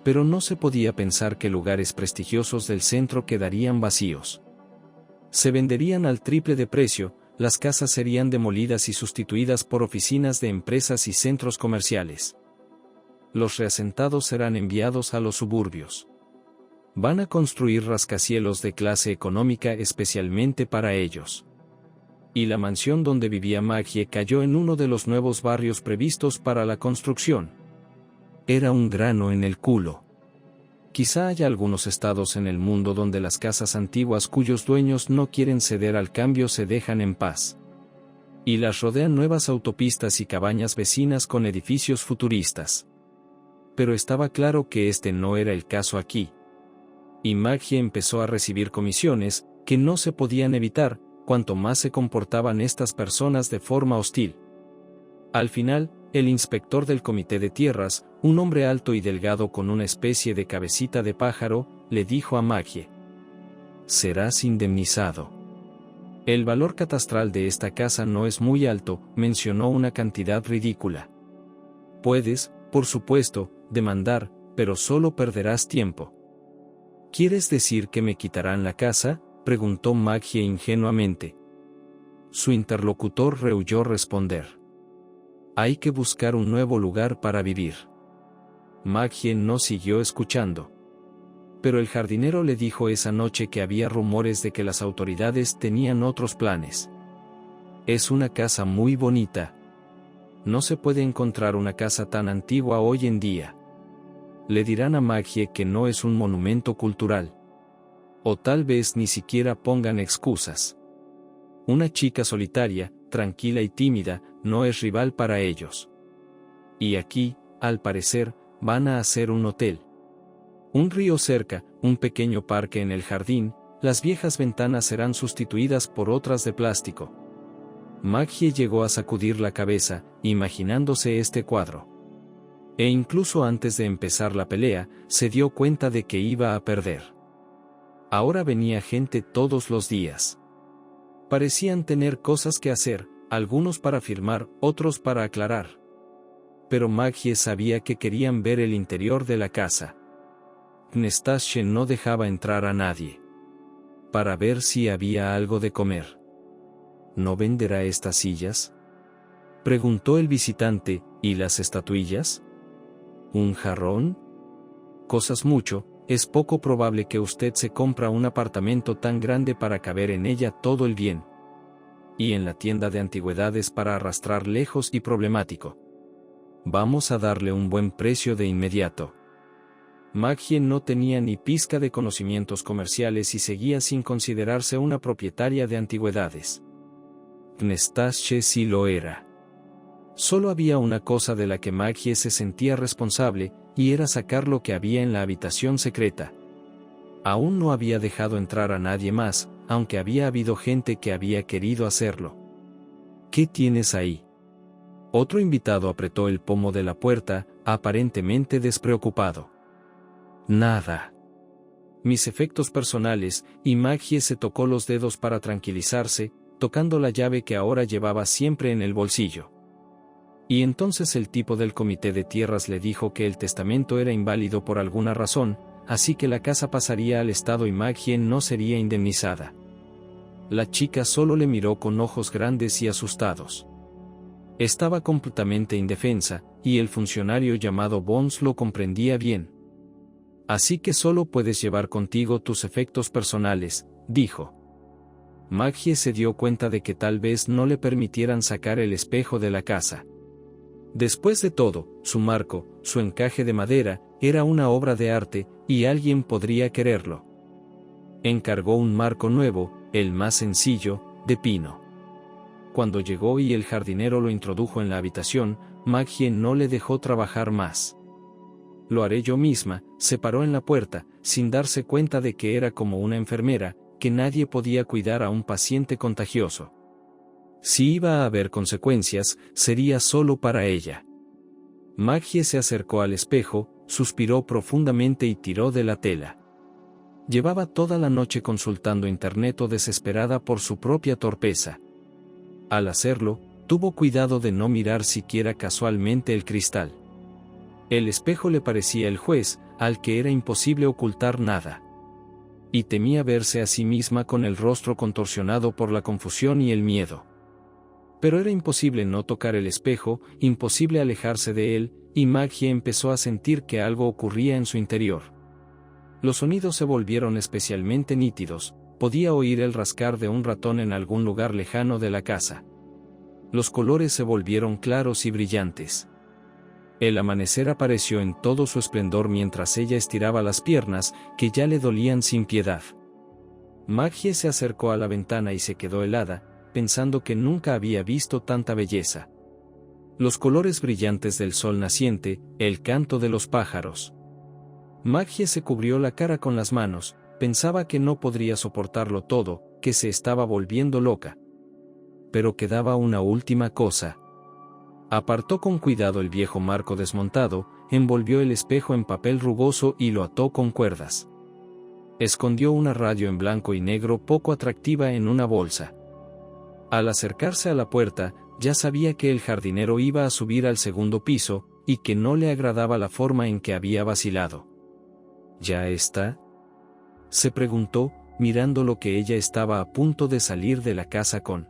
Pero no se podía pensar que lugares prestigiosos del centro quedarían vacíos. Se venderían al triple de precio, las casas serían demolidas y sustituidas por oficinas de empresas y centros comerciales. Los reasentados serán enviados a los suburbios. Van a construir rascacielos de clase económica especialmente para ellos. Y la mansión donde vivía Maggie cayó en uno de los nuevos barrios previstos para la construcción. Era un grano en el culo. Quizá haya algunos estados en el mundo donde las casas antiguas cuyos dueños no quieren ceder al cambio se dejan en paz. Y las rodean nuevas autopistas y cabañas vecinas con edificios futuristas. Pero estaba claro que este no era el caso aquí. Y Maggie empezó a recibir comisiones, que no se podían evitar, cuanto más se comportaban estas personas de forma hostil. Al final, el inspector del comité de tierras, un hombre alto y delgado con una especie de cabecita de pájaro, le dijo a Maggie: «Serás indemnizado. El valor catastral de esta casa no es muy alto», mencionó una cantidad ridícula. «Puedes, por supuesto, demandar, pero solo perderás tiempo». «¿Quieres decir que me quitarán la casa?», preguntó Maggie ingenuamente. Su interlocutor rehuyó responder. «Hay que buscar un nuevo lugar para vivir». Maggie no siguió escuchando. Pero el jardinero le dijo esa noche que había rumores de que las autoridades tenían otros planes. «Es una casa muy bonita. No se puede encontrar una casa tan antigua hoy en día». Le dirán a Maggie que no es un monumento cultural. O tal vez ni siquiera pongan excusas. Una chica solitaria, tranquila y tímida, no es rival para ellos. Y aquí, al parecer, van a hacer un hotel. Un río cerca, un pequeño parque en el jardín, las viejas ventanas serán sustituidas por otras de plástico. Maggie llegó a sacudir la cabeza, imaginándose este cuadro. E incluso antes de empezar la pelea, se dio cuenta de que iba a perder. Ahora venía gente todos los días. Parecían tener cosas que hacer, algunos para firmar, otros para aclarar. Pero Maggie sabía que querían ver el interior de la casa. Anastasia no dejaba entrar a nadie. Para ver si había algo de comer. ¿No venderá estas sillas?, preguntó el visitante. ¿Y las estatuillas? ¿Un jarrón? Cosas mucho. Es poco probable que usted se compra un apartamento tan grande para caber en ella todo el bien. Y en la tienda de antigüedades para arrastrar lejos y problemático. Vamos a darle un buen precio de inmediato. Maggie no tenía ni pizca de conocimientos comerciales y seguía sin considerarse una propietaria de antigüedades. Anastasia sí lo era. Solo había una cosa de la que Maggie se sentía responsable, y era sacar lo que había en la habitación secreta. Aún no había dejado entrar a nadie más, aunque había habido gente que había querido hacerlo. ¿Qué tienes ahí?, otro invitado apretó el pomo de la puerta, aparentemente despreocupado. Nada. Mis efectos personales, y Maggie se tocó los dedos para tranquilizarse, tocando la llave que ahora llevaba siempre en el bolsillo. Y entonces el tipo del comité de tierras le dijo que el testamento era inválido por alguna razón, así que la casa pasaría al Estado y Maggie no sería indemnizada. La chica solo le miró con ojos grandes y asustados. Estaba completamente indefensa, y el funcionario llamado Bones lo comprendía bien. Así que solo puedes llevar contigo tus efectos personales, dijo. Maggie se dio cuenta de que tal vez no le permitieran sacar el espejo de la casa. Después de todo, su marco, su encaje de madera, era una obra de arte, y alguien podría quererlo. Encargó un marco nuevo, el más sencillo, de pino. Cuando llegó y el jardinero lo introdujo en la habitación, Maggie no le dejó trabajar más. Lo haré yo misma, se paró en la puerta, sin darse cuenta de que era como una enfermera, que nadie podía cuidar a un paciente contagioso. Si iba a haber consecuencias, sería solo para ella. Maggie se acercó al espejo, suspiró profundamente y tiró de la tela. Llevaba toda la noche consultando internet desesperada por su propia torpeza. Al hacerlo, tuvo cuidado de no mirar siquiera casualmente el cristal. El espejo le parecía el juez, al que era imposible ocultar nada. Y temía verse a sí misma con el rostro contorsionado por la confusión y el miedo. Pero era imposible no tocar el espejo, imposible alejarse de él, y Maggie empezó a sentir que algo ocurría en su interior. Los sonidos se volvieron especialmente nítidos, podía oír el rascar de un ratón en algún lugar lejano de la casa. Los colores se volvieron claros y brillantes. El amanecer apareció en todo su esplendor mientras ella estiraba las piernas, que ya le dolían sin piedad. Maggie se acercó a la ventana y se quedó helada, pensando que nunca había visto tanta belleza. Los colores brillantes del sol naciente, el canto de los pájaros. Maggie se cubrió la cara con las manos, pensaba que no podría soportarlo todo, que se estaba volviendo loca. Pero quedaba una última cosa. Apartó con cuidado el viejo marco desmontado, envolvió el espejo en papel rugoso y lo ató con cuerdas. Escondió una radio en blanco y negro poco atractiva en una bolsa. Al acercarse a la puerta, ya sabía que el jardinero iba a subir al segundo piso, y que no le agradaba la forma en que había vacilado. ¿Ya está?, se preguntó, mirando lo que ella estaba a punto de salir de la casa con.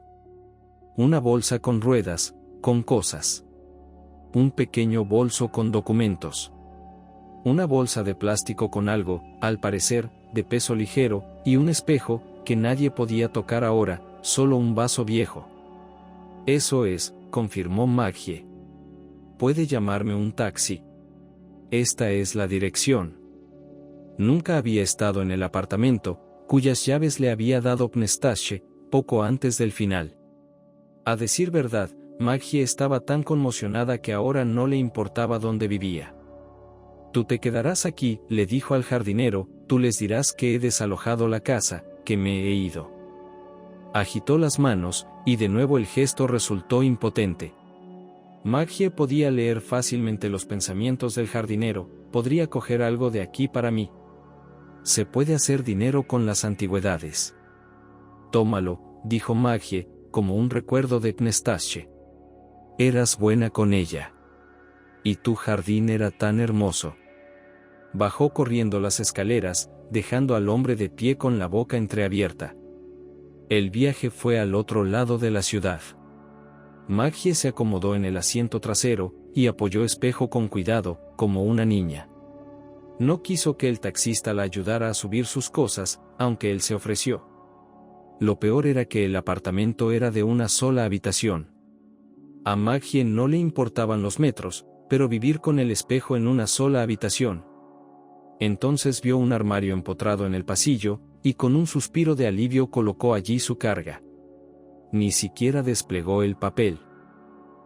Una bolsa con ruedas, con cosas. Un pequeño bolso con documentos. Una bolsa de plástico con algo, al parecer, de peso ligero, y un espejo, que nadie podía tocar ahora, solo un vaso viejo. Eso es, confirmó Maggie. ¿Puede llamarme un taxi? Esta es la dirección. Nunca había estado en el apartamento, cuyas llaves le había dado Pnestache, poco antes del final. A decir verdad, Maggie estaba tan conmocionada que ahora no le importaba dónde vivía. Tú te quedarás aquí, le dijo al jardinero, tú les dirás que he desalojado la casa, que me he ido. Agitó las manos, y de nuevo el gesto resultó impotente. Maggie podía leer fácilmente los pensamientos del jardinero, podría coger algo de aquí para mí. Se puede hacer dinero con las antigüedades. Tómalo, dijo Maggie, como un recuerdo de Pnestache. Eras buena con ella. Y tu jardín era tan hermoso. Bajó corriendo las escaleras, dejando al hombre de pie con la boca entreabierta. El viaje fue al otro lado de la ciudad. Maggie se acomodó en el asiento trasero, y apoyó espejo con cuidado, como una niña. No quiso que el taxista la ayudara a subir sus cosas, aunque él se ofreció. Lo peor era que el apartamento era de una sola habitación. A Maggie no le importaban los metros, pero vivir con el espejo en una sola habitación. Entonces vio un armario empotrado en el pasillo, y con un suspiro de alivio colocó allí su carga. Ni siquiera desplegó el papel.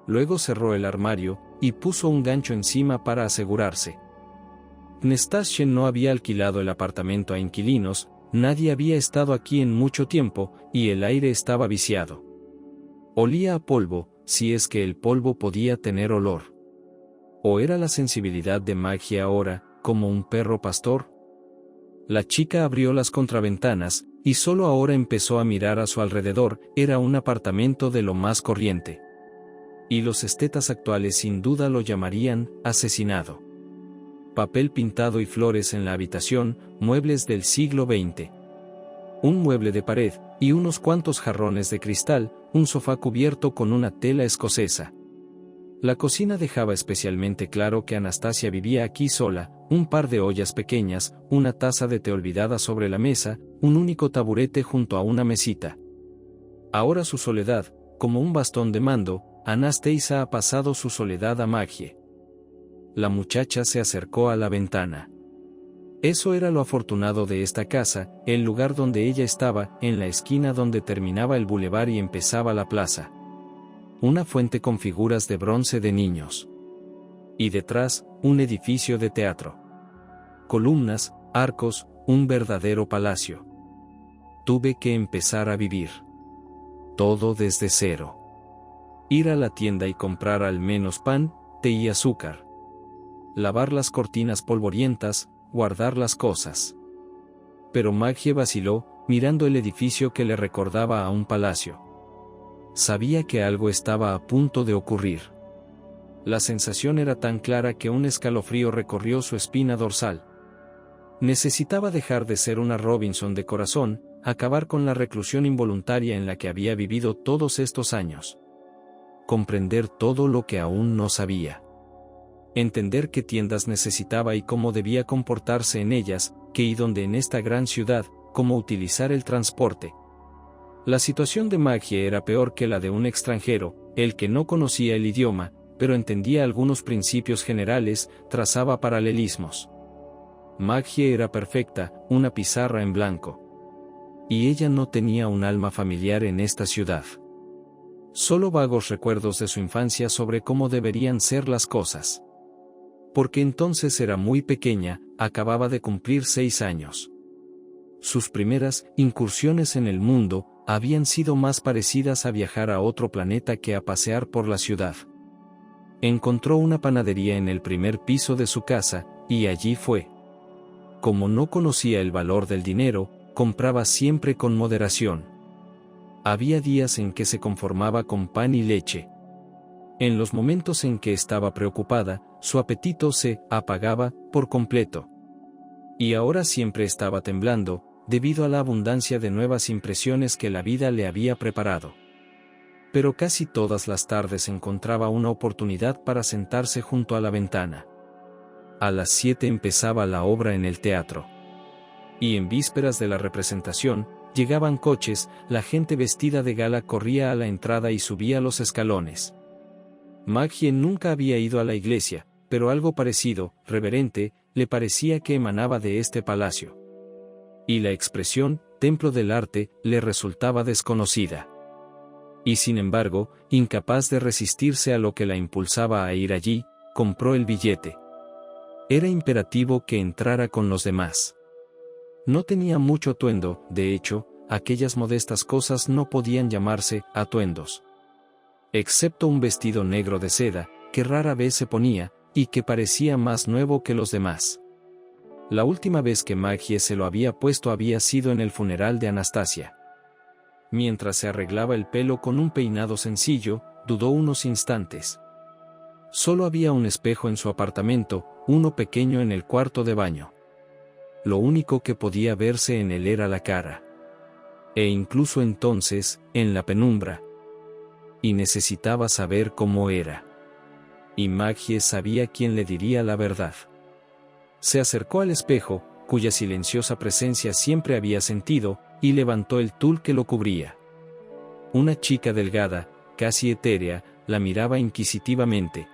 Luego cerró el armario, y puso un gancho encima para asegurarse. Pnestache no había alquilado el apartamento a inquilinos, nadie había estado aquí en mucho tiempo, y el aire estaba viciado. Olía a polvo, si es que el polvo podía tener olor. ¿O era la sensibilidad de Maggie ahora, como un perro pastor? La chica abrió las contraventanas, y solo ahora empezó a mirar a su alrededor, era un apartamento de lo más corriente. Y los estetas actuales sin duda lo llamarían asesinado. Papel pintado y flores en la habitación, muebles del siglo XX. Un mueble de pared, y unos cuantos jarrones de cristal, un sofá cubierto con una tela escocesa. La cocina dejaba especialmente claro que Anastasia vivía aquí sola, un par de ollas pequeñas, una taza de té olvidada sobre la mesa, un único taburete junto a una mesita. Ahora su soledad, como un bastón de mando, Anastasia ha pasado su soledad a Maggie. La muchacha se acercó a la ventana. Eso era lo afortunado de esta casa, el lugar donde ella estaba, en la esquina donde terminaba el bulevar y empezaba la plaza. Una fuente con figuras de bronce de niños. Y detrás, un edificio de teatro. Columnas, arcos, un verdadero palacio. Tuve que empezar a vivir. Todo desde cero. Ir a la tienda y comprar al menos pan, té y azúcar. Lavar las cortinas polvorientas, guardar las cosas. Pero Maggie vaciló, mirando el edificio que le recordaba a un palacio. Sabía que algo estaba a punto de ocurrir. La sensación era tan clara que un escalofrío recorrió su espina dorsal. Necesitaba dejar de ser una Robinson de corazón, acabar con la reclusión involuntaria en la que había vivido todos estos años. Comprender todo lo que aún no sabía. Entender qué tiendas necesitaba y cómo debía comportarse en ellas, qué y dónde en esta gran ciudad, cómo utilizar el transporte. La situación de Maggie era peor que la de un extranjero, el que no conocía el idioma, pero entendía algunos principios generales, trazaba paralelismos. Maggie era perfecta, una pizarra en blanco. Y ella no tenía un alma familiar en esta ciudad. Solo vagos recuerdos de su infancia sobre cómo deberían ser las cosas. Porque entonces era muy pequeña, acababa de cumplir 6 años. Sus primeras incursiones en el mundo habían sido más parecidas a viajar a otro planeta que a pasear por la ciudad. Encontró una panadería en el primer piso de su casa, y allí fue. Como no conocía el valor del dinero, compraba siempre con moderación. Había días en que se conformaba con pan y leche. En los momentos en que estaba preocupada, su apetito se apagaba por completo. Y ahora siempre estaba temblando, debido a la abundancia de nuevas impresiones que la vida le había preparado. Pero casi todas las tardes encontraba una oportunidad para sentarse junto a la ventana. A las 7 empezaba la obra en el teatro. Y en vísperas de la representación, llegaban coches, la gente vestida de gala corría a la entrada y subía los escalones. Maggie nunca había ido a la iglesia, pero algo parecido, reverente, le parecía que emanaba de este palacio. Y la expresión, templo del arte, le resultaba desconocida. Y sin embargo, incapaz de resistirse a lo que la impulsaba a ir allí, compró el billete. Era imperativo que entrara con los demás. No tenía mucho atuendo, de hecho, aquellas modestas cosas no podían llamarse atuendos. Excepto un vestido negro de seda, que rara vez se ponía, y que parecía más nuevo que los demás. La última vez que Maggie se lo había puesto había sido en el funeral de Anastasia. Mientras se arreglaba el pelo con un peinado sencillo, dudó unos instantes. Solo había un espejo en su apartamento, uno pequeño en el cuarto de baño. Lo único que podía verse en él era la cara. E incluso entonces, en la penumbra. Y necesitaba saber cómo era. Y Maggie sabía quién le diría la verdad. Se acercó al espejo, cuya silenciosa presencia siempre había sentido, y levantó el tul que lo cubría. Una chica delgada, casi etérea, la miraba inquisitivamente.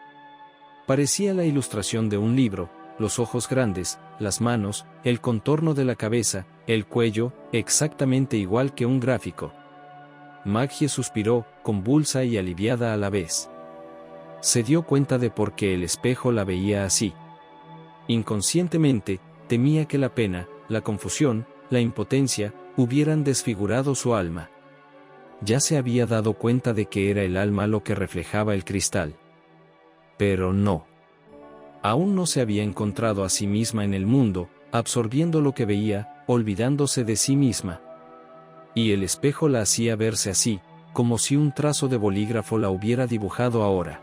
Parecía la ilustración de un libro, los ojos grandes, las manos, el contorno de la cabeza, el cuello, exactamente igual que un gráfico. Maggie suspiró, convulsa y aliviada a la vez. Se dio cuenta de por qué el espejo la veía así. Inconscientemente, temía que la pena, la confusión, la impotencia, hubieran desfigurado su alma. Ya se había dado cuenta de que era el alma lo que reflejaba el cristal. Pero no. Aún no se había encontrado a sí misma en el mundo, absorbiendo lo que veía, olvidándose de sí misma. Y el espejo la hacía verse así, como si un trazo de bolígrafo la hubiera dibujado ahora.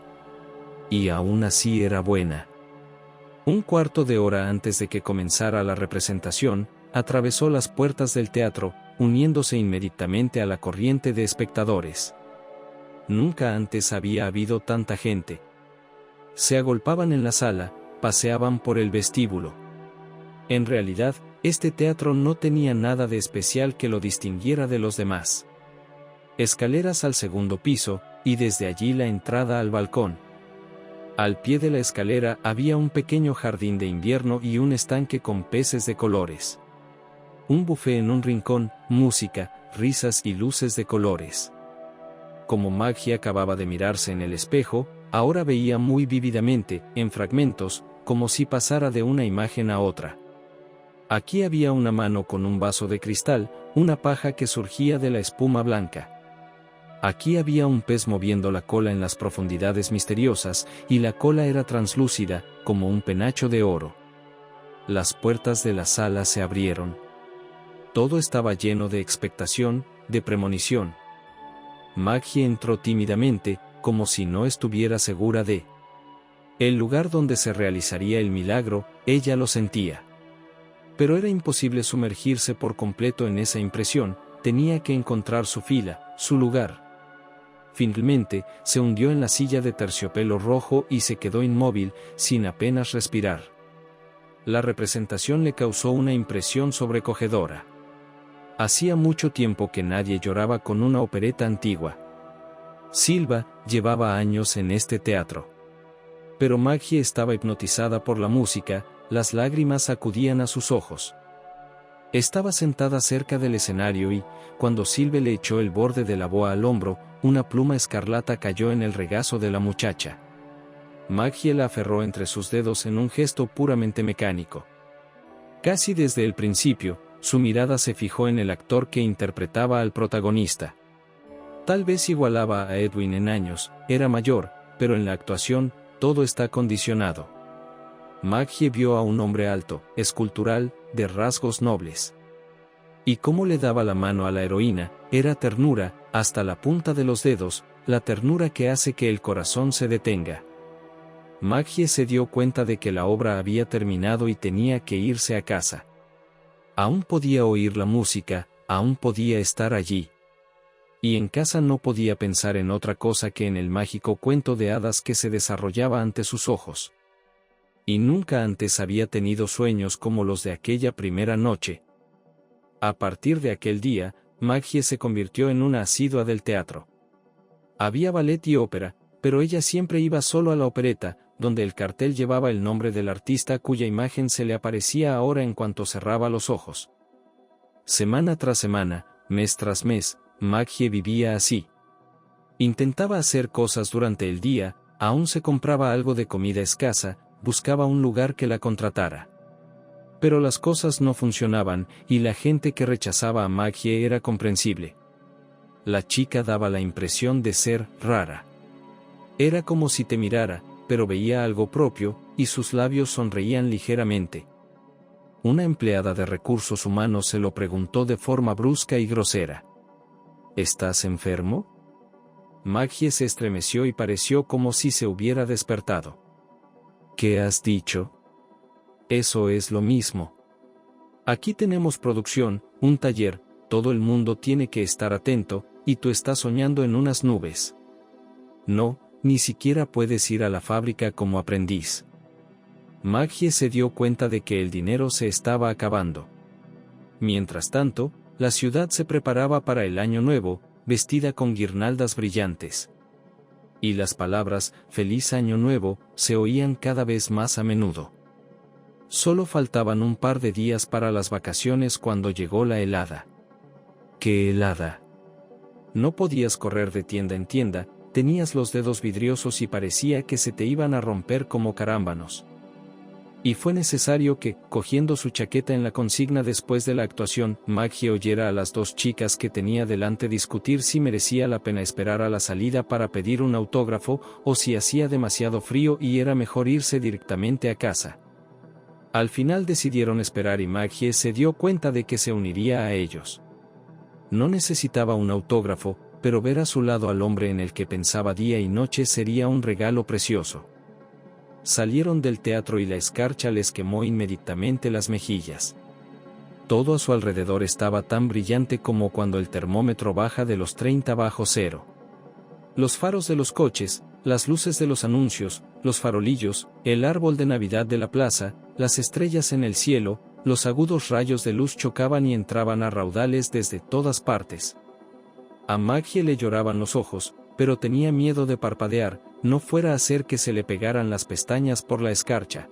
Y aún así era buena. Un cuarto de hora antes de que comenzara la representación, atravesó las puertas del teatro, uniéndose inmediatamente a la corriente de espectadores. Nunca antes había habido tanta gente. Se agolpaban en la sala, paseaban por el vestíbulo. En realidad, este teatro no tenía nada de especial que lo distinguiera de los demás. Escaleras al segundo piso, y desde allí la entrada al balcón. Al pie de la escalera había un pequeño jardín de invierno y un estanque con peces de colores. Un buffet en un rincón, música, risas y luces de colores. Como Maggie acababa de mirarse en el espejo, ahora veía muy vívidamente, en fragmentos, como si pasara de una imagen a otra. Aquí había una mano con un vaso de cristal, una paja que surgía de la espuma blanca. Aquí había un pez moviendo la cola en las profundidades misteriosas, y la cola era translúcida, como un penacho de oro. Las puertas de la sala se abrieron. Todo estaba lleno de expectación, de premonición. Maggie entró tímidamente, como si no estuviera segura de el lugar donde se realizaría el milagro. Ella lo sentía. Pero era imposible sumergirse por completo en esa impresión, tenía que encontrar su fila, su lugar. Finalmente, se hundió en la silla de terciopelo rojo y se quedó inmóvil, sin apenas respirar. La representación le causó una impresión sobrecogedora. Hacía mucho tiempo que nadie lloraba con una opereta antigua. Silva llevaba años en este teatro. Pero Maggie estaba hipnotizada por la música, las lágrimas acudían a sus ojos. Estaba sentada cerca del escenario y, cuando Silva le echó el borde de la boa al hombro, una pluma escarlata cayó en el regazo de la muchacha. Maggie la aferró entre sus dedos en un gesto puramente mecánico. Casi desde el principio, su mirada se fijó en el actor que interpretaba al protagonista. Tal vez igualaba a Edwin en años, era mayor, pero en la actuación, todo está condicionado. Maggie vio a un hombre alto, escultural, de rasgos nobles. Y cómo le daba la mano a la heroína, era ternura, hasta la punta de los dedos, la ternura que hace que el corazón se detenga. Maggie se dio cuenta de que la obra había terminado y tenía que irse a casa. Aún podía oír la música, aún podía estar allí. Y en casa no podía pensar en otra cosa que en el mágico cuento de hadas que se desarrollaba ante sus ojos. Y nunca antes había tenido sueños como los de aquella primera noche. A partir de aquel día, Maggie se convirtió en una asidua del teatro. Había ballet y ópera, pero ella siempre iba solo a la opereta, donde el cartel llevaba el nombre del artista cuya imagen se le aparecía ahora en cuanto cerraba los ojos. Semana tras semana, mes tras mes, Maggie vivía así. Intentaba hacer cosas durante el día, aún se compraba algo de comida escasa, buscaba un lugar que la contratara. Pero las cosas no funcionaban, y la gente que rechazaba a Maggie era comprensible. La chica daba la impresión de ser rara. Era como si te mirara, pero veía algo propio, y sus labios sonreían ligeramente. Una empleada de recursos humanos se lo preguntó de forma brusca y grosera. ¿Estás enfermo? Maggie se estremeció y pareció como si se hubiera despertado. ¿Qué has dicho? Eso es lo mismo. Aquí tenemos producción, un taller, todo el mundo tiene que estar atento, y tú estás soñando en unas nubes. No, ni siquiera puedes ir a la fábrica como aprendiz. Maggie se dio cuenta de que el dinero se estaba acabando. Mientras tanto, la ciudad se preparaba para el año nuevo, vestida con guirnaldas brillantes. Y las palabras, «Feliz Año Nuevo», se oían cada vez más a menudo. Solo faltaban un par de días para las vacaciones cuando llegó la helada. ¡Qué helada! No podías correr de tienda en tienda, tenías los dedos vidriosos y parecía que se te iban a romper como carámbanos. Y fue necesario que, cogiendo su chaqueta en la consigna después de la actuación, Maggie oyera a las dos chicas que tenía delante discutir si merecía la pena esperar a la salida para pedir un autógrafo, o si hacía demasiado frío y era mejor irse directamente a casa. Al final decidieron esperar y Maggie se dio cuenta de que se uniría a ellos. No necesitaba un autógrafo, pero ver a su lado al hombre en el que pensaba día y noche sería un regalo precioso. Salieron del teatro y la escarcha les quemó inmediatamente las mejillas. Todo a su alrededor estaba tan brillante como cuando el termómetro baja de los 30 bajo cero. Los faros de los coches, las luces de los anuncios, los farolillos, el árbol de Navidad de la plaza, las estrellas en el cielo, los agudos rayos de luz chocaban y entraban a raudales desde todas partes. A Maggie le lloraban los ojos, pero tenía miedo de parpadear, no fuera a hacer que se le pegaran las pestañas por la escarcha.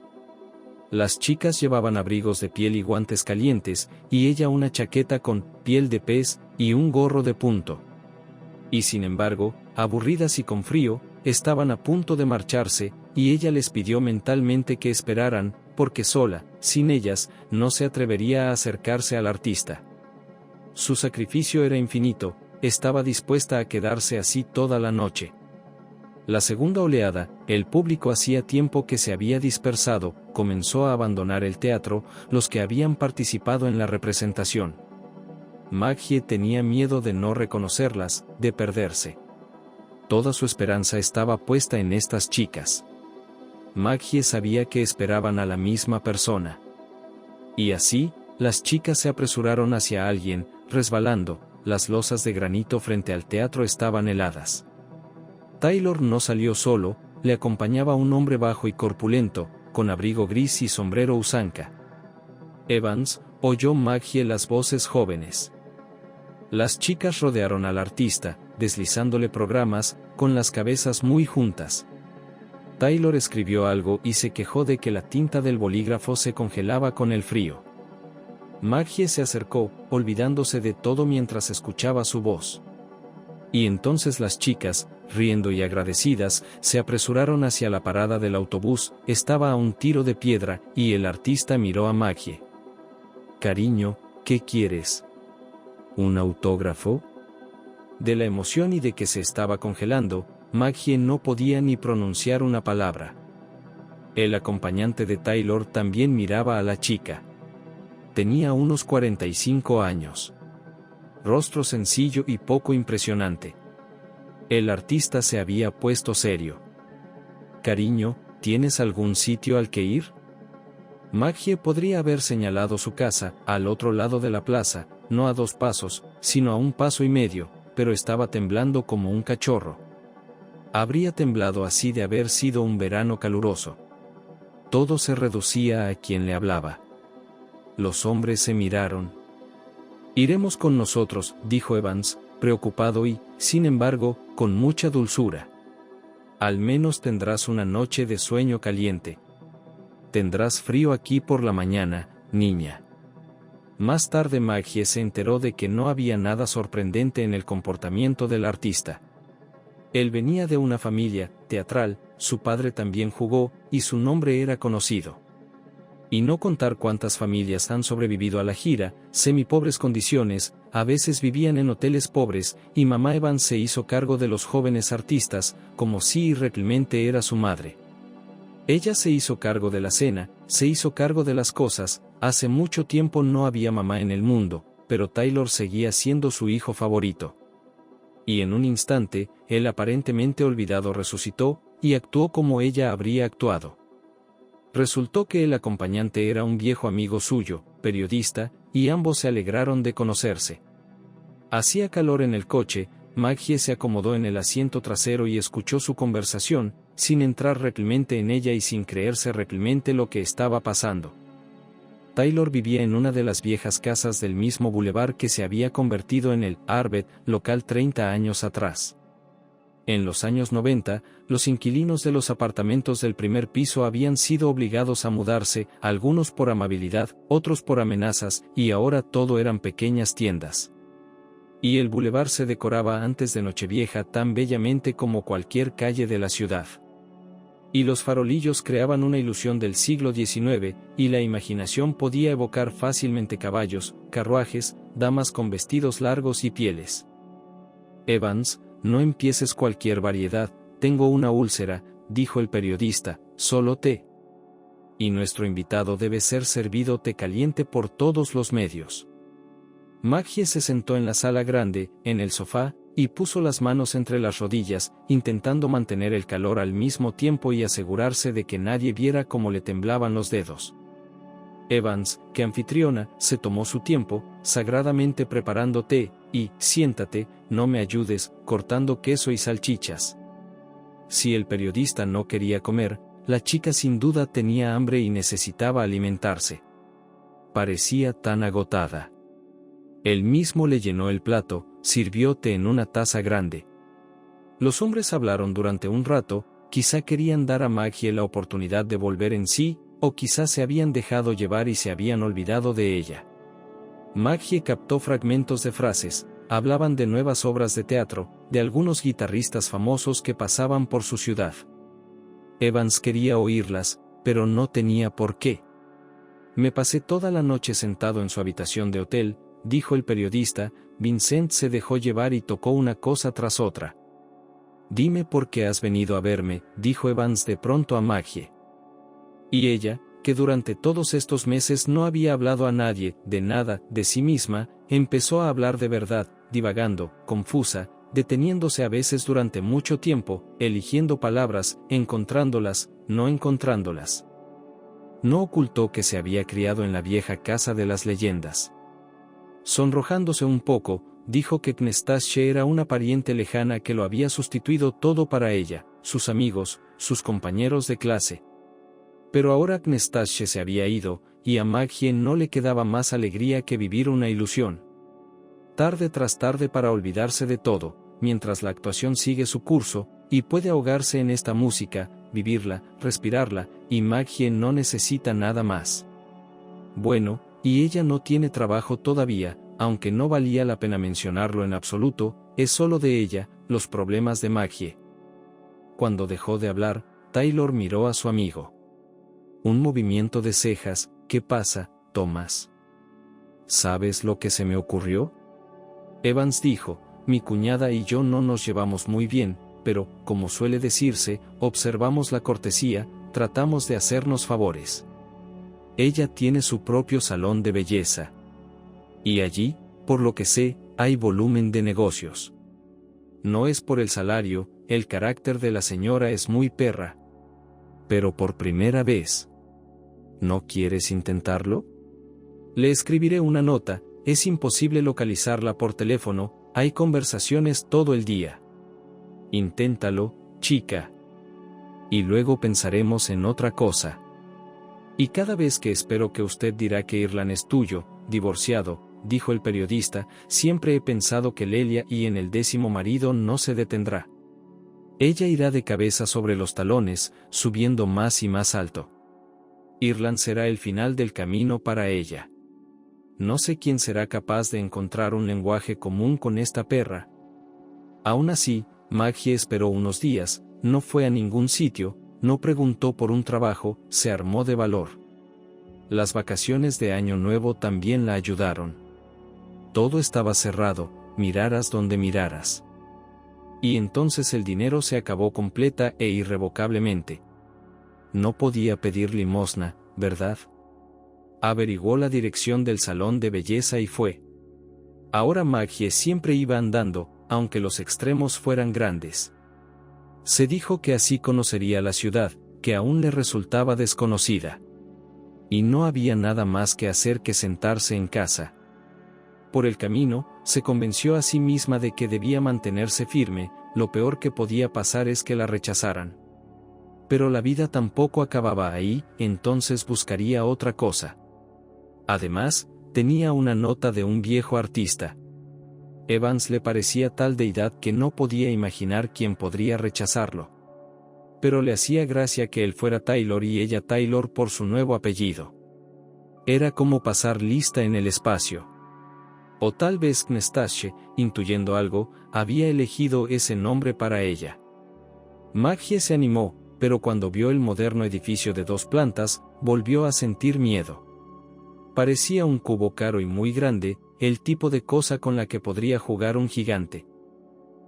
Las chicas llevaban abrigos de piel y guantes calientes, y ella una chaqueta con piel de pez y un gorro de punto. Y sin embargo, aburridas y con frío, estaban a punto de marcharse, y ella les pidió mentalmente que esperaran, porque sola, sin ellas, no se atrevería a acercarse al artista. Su sacrificio era infinito, estaba dispuesta a quedarse así toda la noche. La segunda oleada, el público hacía tiempo que se había dispersado, comenzó a abandonar el teatro, los que habían participado en la representación. Maggie tenía miedo de no reconocerlas, de perderse. Toda su esperanza estaba puesta en estas chicas. Maggie sabía que esperaban a la misma persona. Y así, las chicas se apresuraron hacia alguien, resbalando, las losas de granito frente al teatro estaban heladas. Taylor no salió solo, le acompañaba un hombre bajo y corpulento, con abrigo gris y sombrero usanca. Evans, oyó Maggie las voces jóvenes. Las chicas rodearon al artista, deslizándole programas, con las cabezas muy juntas. Taylor escribió algo y se quejó de que la tinta del bolígrafo se congelaba con el frío. Maggie se acercó, olvidándose de todo mientras escuchaba su voz. Y entonces las chicas, riendo y agradecidas, se apresuraron hacia la parada del autobús, estaba a un tiro de piedra, y el artista miró a Maggie. «Cariño, ¿qué quieres? ¿Un autógrafo?» De la emoción y de que se estaba congelando, Maggie no podía ni pronunciar una palabra. El acompañante de Taylor también miraba a la chica. Tenía unos 45 años. Rostro sencillo y poco impresionante. El artista se había puesto serio. «Cariño, ¿tienes algún sitio al que ir?» Maggie podría haber señalado su casa, al otro lado de la plaza, no a 2 pasos, sino a 1 paso y medio, pero estaba temblando como un cachorro. Habría temblado así de haber sido un verano caluroso. Todo se reducía a quien le hablaba. Los hombres se miraron. «Iremos con nosotros», dijo Evans, preocupado y, sin embargo, con mucha dulzura. «Al menos tendrás una noche de sueño caliente. Tendrás frío aquí por la mañana, niña». Más tarde Maggie se enteró de que no había nada sorprendente en el comportamiento del artista. Él venía de una familia teatral, su padre también jugó, y su nombre era conocido. Y no contar cuántas familias han sobrevivido a la gira, semipobres condiciones, a veces vivían en hoteles pobres, y mamá Evans se hizo cargo de los jóvenes artistas, como si realmente era su madre. Ella se hizo cargo de la cena, se hizo cargo de las cosas. Hace mucho tiempo no había mamá en el mundo, pero Taylor seguía siendo su hijo favorito. Y en un instante, el aparentemente olvidado resucitó, y actuó como ella habría actuado. Resultó que el acompañante era un viejo amigo suyo, periodista, y ambos se alegraron de conocerse. Hacía calor en el coche, Maggie se acomodó en el asiento trasero y escuchó su conversación, sin entrar realmente en ella y sin creerse realmente lo que estaba pasando. Taylor vivía en una de las viejas casas del mismo bulevar que se había convertido en el Arbet local 30 años atrás. En los años 90, los inquilinos de los apartamentos del primer piso habían sido obligados a mudarse, algunos por amabilidad, otros por amenazas, y ahora todo eran pequeñas tiendas. Y el bulevar se decoraba antes de Nochevieja tan bellamente como cualquier calle de la ciudad. Y los farolillos creaban una ilusión del siglo XIX, y la imaginación podía evocar fácilmente caballos, carruajes, damas con vestidos largos y pieles. «Evans, no empieces cualquier variedad, tengo una úlcera», dijo el periodista, «solo té. Y nuestro invitado debe ser servido té caliente por todos los medios». Maggie se sentó en la sala grande, en el sofá, y puso las manos entre las rodillas, intentando mantener el calor al mismo tiempo y asegurarse de que nadie viera cómo le temblaban los dedos. Evans, que anfitriona, se tomó su tiempo, sagradamente preparando té, y, «siéntate, no me ayudes, cortando queso y salchichas». Si el periodista no quería comer, la chica sin duda tenía hambre y necesitaba alimentarse. Parecía tan agotada. Él mismo le llenó el plato, sirvió té en una taza grande. Los hombres hablaron durante un rato, quizá querían dar a Maggie la oportunidad de volver en sí, o quizá se habían dejado llevar y se habían olvidado de ella. Maggie captó fragmentos de frases, hablaban de nuevas obras de teatro, de algunos guitarristas famosos que pasaban por su ciudad. Evans quería oírlas, pero no tenía por qué. Me pasé toda la noche sentado en su habitación de hotel, dijo el periodista. Vincent se dejó llevar y tocó una cosa tras otra. Dime por qué has venido a verme, dijo Evans de pronto a Maggie. Y ella, que durante todos estos meses no había hablado a nadie, de nada, de sí misma, empezó a hablar de verdad, divagando, confusa, deteniéndose a veces durante mucho tiempo, eligiendo palabras, encontrándolas, no encontrándolas. No ocultó que se había criado en la vieja casa de las leyendas. Sonrojándose un poco, dijo que Knestashe era una pariente lejana que lo había sustituido todo para ella, sus amigos, sus compañeros de clase. Pero ahora Knestashe se había ido, y a Maggie no le quedaba más alegría que vivir una ilusión. Tarde tras tarde para olvidarse de todo, mientras la actuación sigue su curso, y puede ahogarse en esta música, vivirla, respirarla, y Maggie no necesita nada más. Bueno, y ella no tiene trabajo todavía, aunque no valía la pena mencionarlo en absoluto, es solo de ella, los problemas de Maggie. Cuando dejó de hablar, Taylor miró a su amigo. Un movimiento de cejas. ¿Qué pasa, Thomas? ¿Sabes lo que se me ocurrió? Evans dijo, mi cuñada y yo no nos llevamos muy bien, pero, como suele decirse, observamos la cortesía, tratamos de hacernos favores. Ella tiene su propio salón de belleza. Y allí, por lo que sé, hay volumen de negocios. No es por el salario, el carácter de la señora es muy perra. Pero por primera vez. ¿No quieres intentarlo? Le escribiré una nota, es imposible localizarla por teléfono, hay conversaciones todo el día. Inténtalo, chica. Y luego pensaremos en otra cosa. Y cada vez que espero que usted dirá que Irland es tuyo, divorciado, dijo el periodista, siempre he pensado que Lelia y en el 10º marido no se detendrá. Ella irá de cabeza sobre los talones, subiendo más y más alto. Irland será el final del camino para ella. No sé quién será capaz de encontrar un lenguaje común con esta perra. Aún así, Maggie esperó unos días, no fue a ningún sitio, no preguntó por un trabajo, se armó de valor. Las vacaciones de Año Nuevo también la ayudaron. Todo estaba cerrado, miraras donde miraras. Y entonces el dinero se acabó completa e irrevocablemente. No podía pedir limosna, ¿verdad? Averiguó la dirección del salón de belleza y fue. Ahora Maggie siempre iba andando, aunque los extremos fueran grandes. Se dijo que así conocería la ciudad, que aún le resultaba desconocida. Y no había nada más que hacer que sentarse en casa. Por el camino, se convenció a sí misma de que debía mantenerse firme, lo peor que podía pasar es que la rechazaran. Pero la vida tampoco acababa ahí, entonces buscaría otra cosa. Además, tenía una nota de un viejo artista. Evans le parecía tal deidad que no podía imaginar quién podría rechazarlo. Pero le hacía gracia que él fuera Taylor y ella Taylor por su nuevo apellido. Era como pasar lista en el espacio. O tal vez Knestashe, intuyendo algo, había elegido ese nombre para ella. Maggie se animó, pero cuando vio el moderno edificio de 2 plantas, volvió a sentir miedo. Parecía un cubo caro y muy grande, el tipo de cosa con la que podría jugar un gigante.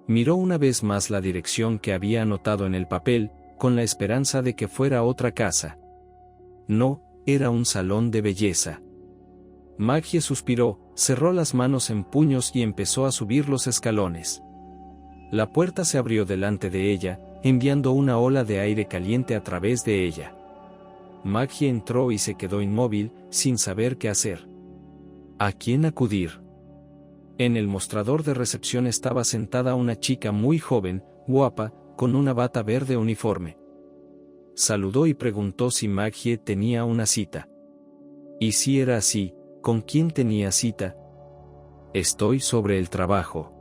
Miró una vez más la dirección que había anotado en el papel, con la esperanza de que fuera otra casa. No, era un salón de belleza. Maggie suspiró, cerró las manos en puños y empezó a subir los escalones. La puerta se abrió delante de ella, enviando una ola de aire caliente a través de ella. Maggie entró y se quedó inmóvil, sin saber qué hacer. ¿A quién acudir? En el mostrador de recepción estaba sentada una chica muy joven, guapa, con una bata verde uniforme. Saludó y preguntó si Maggie tenía una cita. Y si era así, ¿con quién tenía cita? Estoy sobre el trabajo.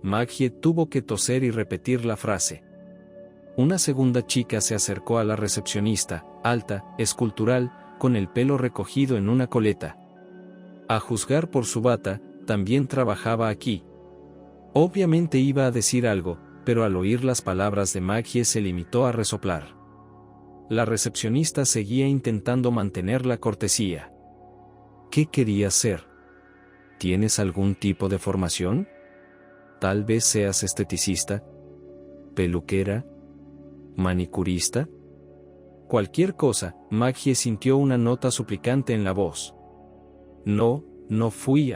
Maggie tuvo que toser y repetir la frase. Una segunda chica se acercó a la recepcionista, alta, escultural, con el pelo recogido en una coleta. A juzgar por su bata, también trabajaba aquí. Obviamente iba a decir algo, pero al oír las palabras de Maggie se limitó a resoplar. La recepcionista seguía intentando mantener la cortesía. ¿Qué querías ser? ¿Tienes algún tipo de formación? Tal vez seas esteticista, peluquera, manicurista. Cualquier cosa. Maggie sintió una nota suplicante en la voz. No, no fui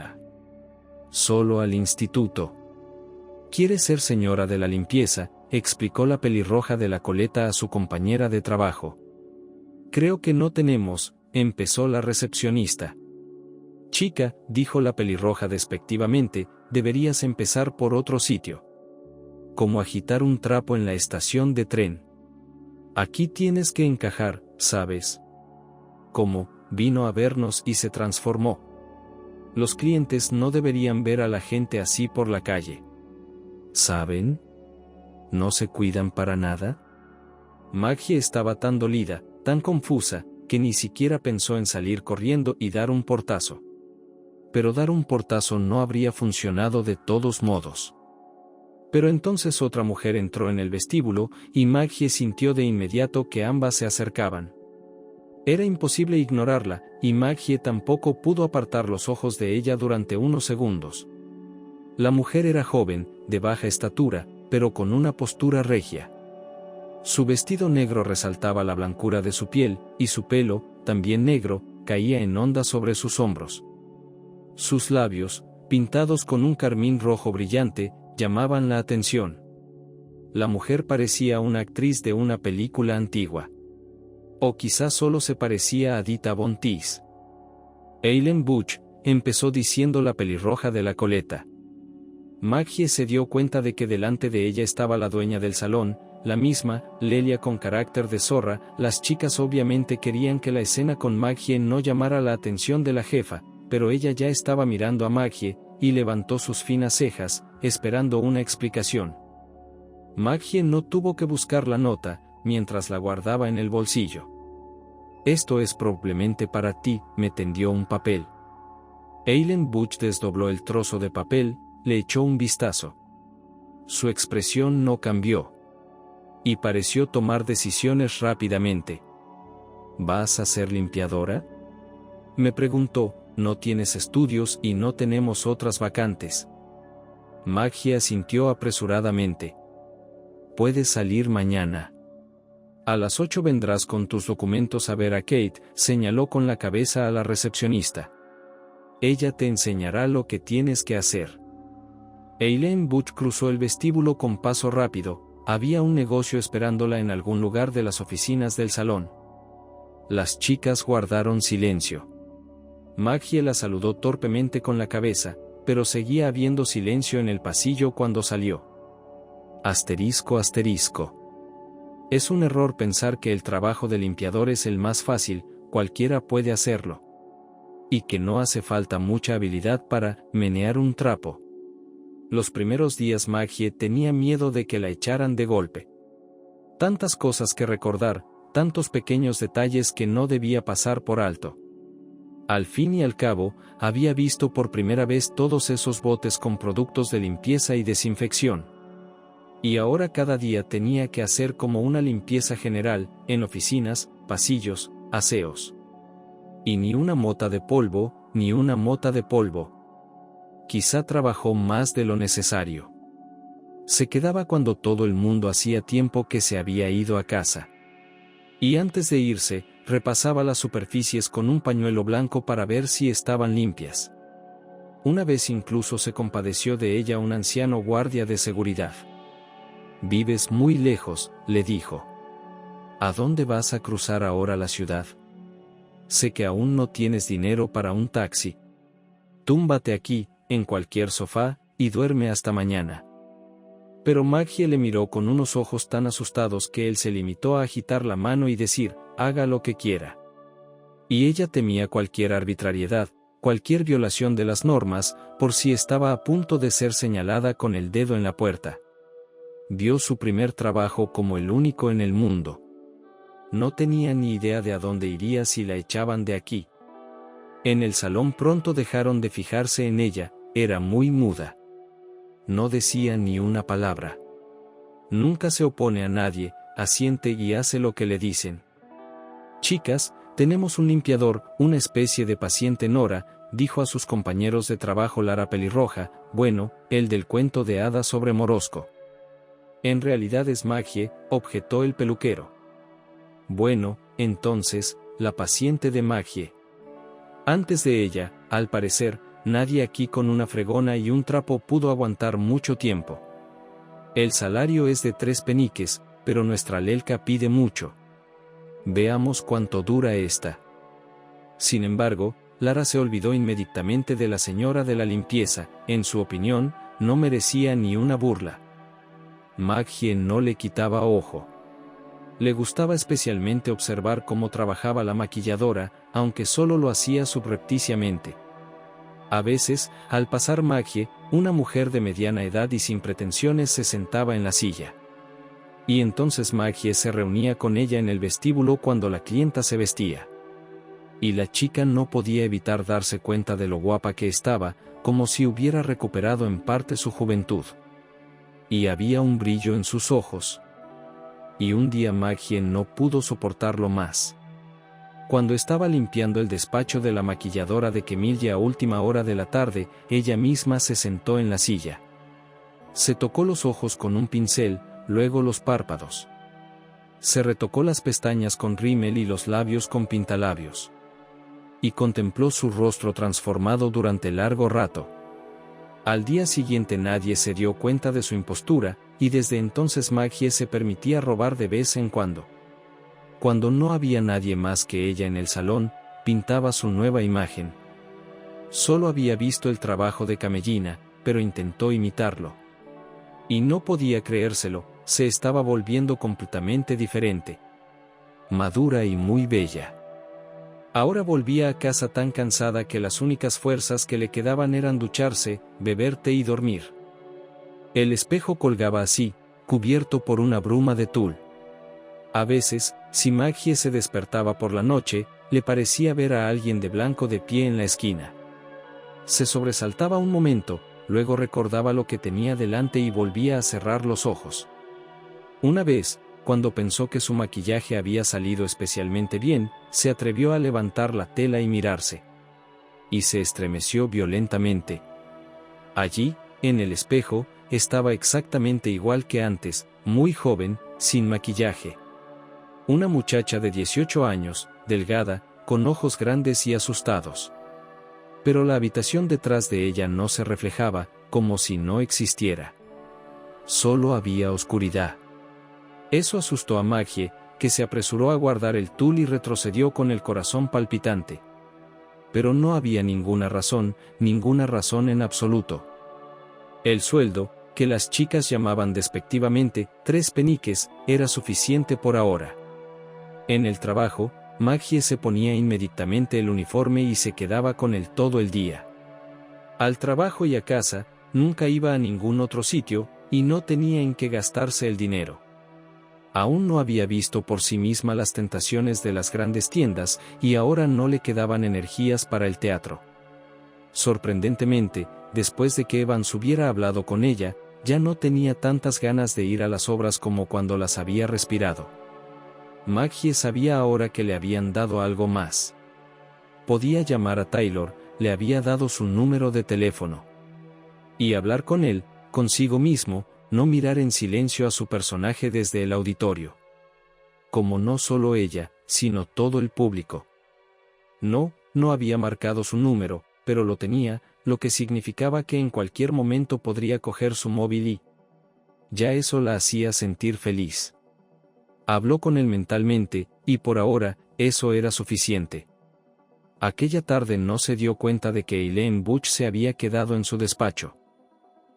solo al instituto. ¿Quieres ser señora de la limpieza?, explicó la pelirroja de la coleta a su compañera de trabajo. Creo que no tenemos, empezó la recepcionista. Chica, dijo la pelirroja despectivamente, deberías empezar por otro sitio. Como agitar un trapo en la estación de tren. Aquí tienes que encajar, ¿sabes? Como, vino a vernos y se transformó. Los clientes no deberían ver a la gente así por la calle. ¿Saben? ¿No se cuidan para nada? Maggie estaba tan dolida, tan confusa, que ni siquiera pensó en salir corriendo y dar un portazo. Pero dar un portazo no habría funcionado de todos modos. Pero entonces otra mujer entró en el vestíbulo, y Maggie sintió de inmediato que ambas se acercaban. Era imposible ignorarla, y Maggie tampoco pudo apartar los ojos de ella durante unos segundos. La mujer era joven, de baja estatura, pero con una postura regia. Su vestido negro resaltaba la blancura de su piel, y su pelo, también negro, caía en ondas sobre sus hombros. Sus labios, pintados con un carmín rojo brillante, llamaban la atención. La mujer parecía una actriz de una película antigua. O quizás solo se parecía a Dita Von Teese. Eileen Butch, empezó diciendo la pelirroja de la coleta. Maggie se dio cuenta de que delante de ella estaba la dueña del salón, la misma, Lelia con carácter de zorra. Las chicas obviamente querían que la escena con Maggie no llamara la atención de la jefa, pero ella ya estaba mirando a Maggie, y levantó sus finas cejas, esperando una explicación. Maggie no tuvo que buscar la nota, mientras la guardaba en el bolsillo. Esto es probablemente para ti, me tendió un papel. Eileen Butch desdobló el trozo de papel, le echó un vistazo. Su expresión no cambió. Y pareció tomar decisiones rápidamente. ¿Vas a ser limpiadora? Me preguntó. No tienes estudios y no tenemos otras vacantes. Maggie asintió apresuradamente. Puedes salir mañana. A las 8 vendrás con tus documentos a ver a Kate, señaló con la cabeza a la recepcionista. Ella te enseñará lo que tienes que hacer. Eileen Butch cruzó el vestíbulo con paso rápido. Había un negocio esperándola en algún lugar de las oficinas del salón. Las chicas guardaron silencio. Maggie la saludó torpemente con la cabeza, pero seguía habiendo silencio en el pasillo cuando salió. Asterisco. Es un error pensar que el trabajo de limpiador es el más fácil, cualquiera puede hacerlo. Y que no hace falta mucha habilidad para menear un trapo. Los primeros días Maggie tenía miedo de que la echaran de golpe. Tantas cosas que recordar, tantos pequeños detalles que no debía pasar por alto. Al fin y al cabo, había visto por primera vez todos esos botes con productos de limpieza y desinfección. Y ahora cada día tenía que hacer como una limpieza general, en oficinas, pasillos, aseos. Y ni una mota de polvo, ni una mota de polvo. Quizá trabajó más de lo necesario. Se quedaba cuando todo el mundo hacía tiempo que se había ido a casa. Y antes de irse, repasaba las superficies con un pañuelo blanco para ver si estaban limpias. Una vez incluso se compadeció de ella un anciano guardia de seguridad. «Vives muy lejos», le dijo. «¿A dónde vas a cruzar ahora la ciudad? Sé que aún no tienes dinero para un taxi. Túmbate aquí, en cualquier sofá, y duerme hasta mañana». Pero Maggie le miró con unos ojos tan asustados que él se limitó a agitar la mano y decir, haga lo que quiera. Y ella temía cualquier arbitrariedad, cualquier violación de las normas, por si estaba a punto de ser señalada con el dedo en la puerta. Vio su primer trabajo como el único en el mundo. No tenía ni idea de a dónde iría si la echaban de aquí. En el salón pronto dejaron de fijarse en ella, era muy muda. No decía ni una palabra. Nunca se opone a nadie, asiente y hace lo que le dicen. Chicas, tenemos un limpiador, una especie de paciente Nora, dijo a sus compañeros de trabajo Lara Pelirroja, bueno, el del cuento de hadas sobre Morosco. En realidad es Maggie, objetó el peluquero. Bueno, entonces, la paciente de Maggie. Antes de ella, al parecer, nadie aquí con una fregona y un trapo pudo aguantar mucho tiempo. El salario es de 3 peniques, pero nuestra Lelka pide mucho. Veamos cuánto dura esta. Sin embargo, Lara se olvidó inmediatamente de la señora de la limpieza, en su opinión, no merecía ni una burla. Maggie no le quitaba ojo. Le gustaba especialmente observar cómo trabajaba la maquilladora, aunque solo lo hacía subrepticiamente. A veces, al pasar Maggie, una mujer de mediana edad y sin pretensiones se sentaba en la silla. Y entonces Maggie se reunía con ella en el vestíbulo cuando la clienta se vestía. Y la chica no podía evitar darse cuenta de lo guapa que estaba, como si hubiera recuperado en parte su juventud. Y había un brillo en sus ojos. Y un día Maggie no pudo soportarlo más. Cuando estaba limpiando el despacho de la maquilladora de Camille a última hora de la tarde, ella misma se sentó en la silla. Se tocó los ojos con un pincel, luego los párpados. Se retocó las pestañas con rímel y los labios con pintalabios. Y contempló su rostro transformado durante largo rato. Al día siguiente nadie se dio cuenta de su impostura, y desde entonces Maggie se permitía robar de vez en cuando. Cuando no había nadie más que ella en el salón, pintaba su nueva imagen. Solo había visto el trabajo de Camellina, pero intentó imitarlo. Y no podía creérselo, se estaba volviendo completamente diferente. Madura y muy bella. Ahora volvía a casa tan cansada que las únicas fuerzas que le quedaban eran ducharse, beber té y dormir. El espejo colgaba así, cubierto por una bruma de tul. A veces, si Maggie se despertaba por la noche, le parecía ver a alguien de blanco de pie en la esquina. Se sobresaltaba un momento, luego recordaba lo que tenía delante y volvía a cerrar los ojos. Una vez, cuando pensó que su maquillaje había salido especialmente bien, se atrevió a levantar la tela y mirarse. Y se estremeció violentamente. Allí, en el espejo, estaba exactamente igual que antes, muy joven, sin maquillaje. Una muchacha de 18 años, delgada, con ojos grandes y asustados. Pero la habitación detrás de ella no se reflejaba, como si no existiera. Solo había oscuridad. Eso asustó a Maggie, que se apresuró a guardar el tul y retrocedió con el corazón palpitante. Pero no había ninguna razón en absoluto. El sueldo, que las chicas llamaban despectivamente 3 peniques, era suficiente por ahora. En el trabajo, Maggie se ponía inmediatamente el uniforme y se quedaba con él todo el día. Al trabajo y a casa, nunca iba a ningún otro sitio, y no tenía en qué gastarse el dinero. Aún no había visto por sí misma las tentaciones de las grandes tiendas, y ahora no le quedaban energías para el teatro. Sorprendentemente, después de que Evans hubiera hablado con ella, ya no tenía tantas ganas de ir a las obras como cuando las había respirado. Maggie sabía ahora que le habían dado algo más. Podía llamar a Taylor, le había dado su número de teléfono. Y hablar con él, consigo mismo, no mirar en silencio a su personaje desde el auditorio. Como no solo ella, sino todo el público. No había marcado su número, pero lo tenía, lo que significaba que en cualquier momento podría coger su móvil y... ya eso la hacía sentir feliz. Habló con él mentalmente, y por ahora, eso era suficiente. Aquella tarde no se dio cuenta de que Eileen Butch se había quedado en su despacho.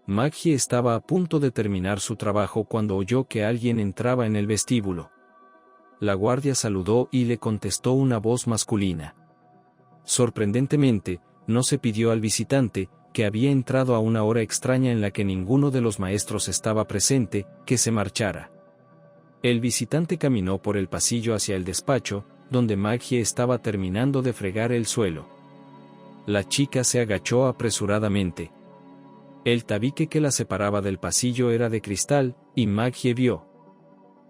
Maggie estaba a punto de terminar su trabajo cuando oyó que alguien entraba en el vestíbulo. La guardia saludó y le contestó una voz masculina. Sorprendentemente, no se pidió al visitante, que había entrado a una hora extraña en la que ninguno de los maestros estaba presente, que se marchara. El visitante caminó por el pasillo hacia el despacho, donde Maggie estaba terminando de fregar el suelo. La chica se agachó apresuradamente. El tabique que la separaba del pasillo era de cristal, y Maggie vio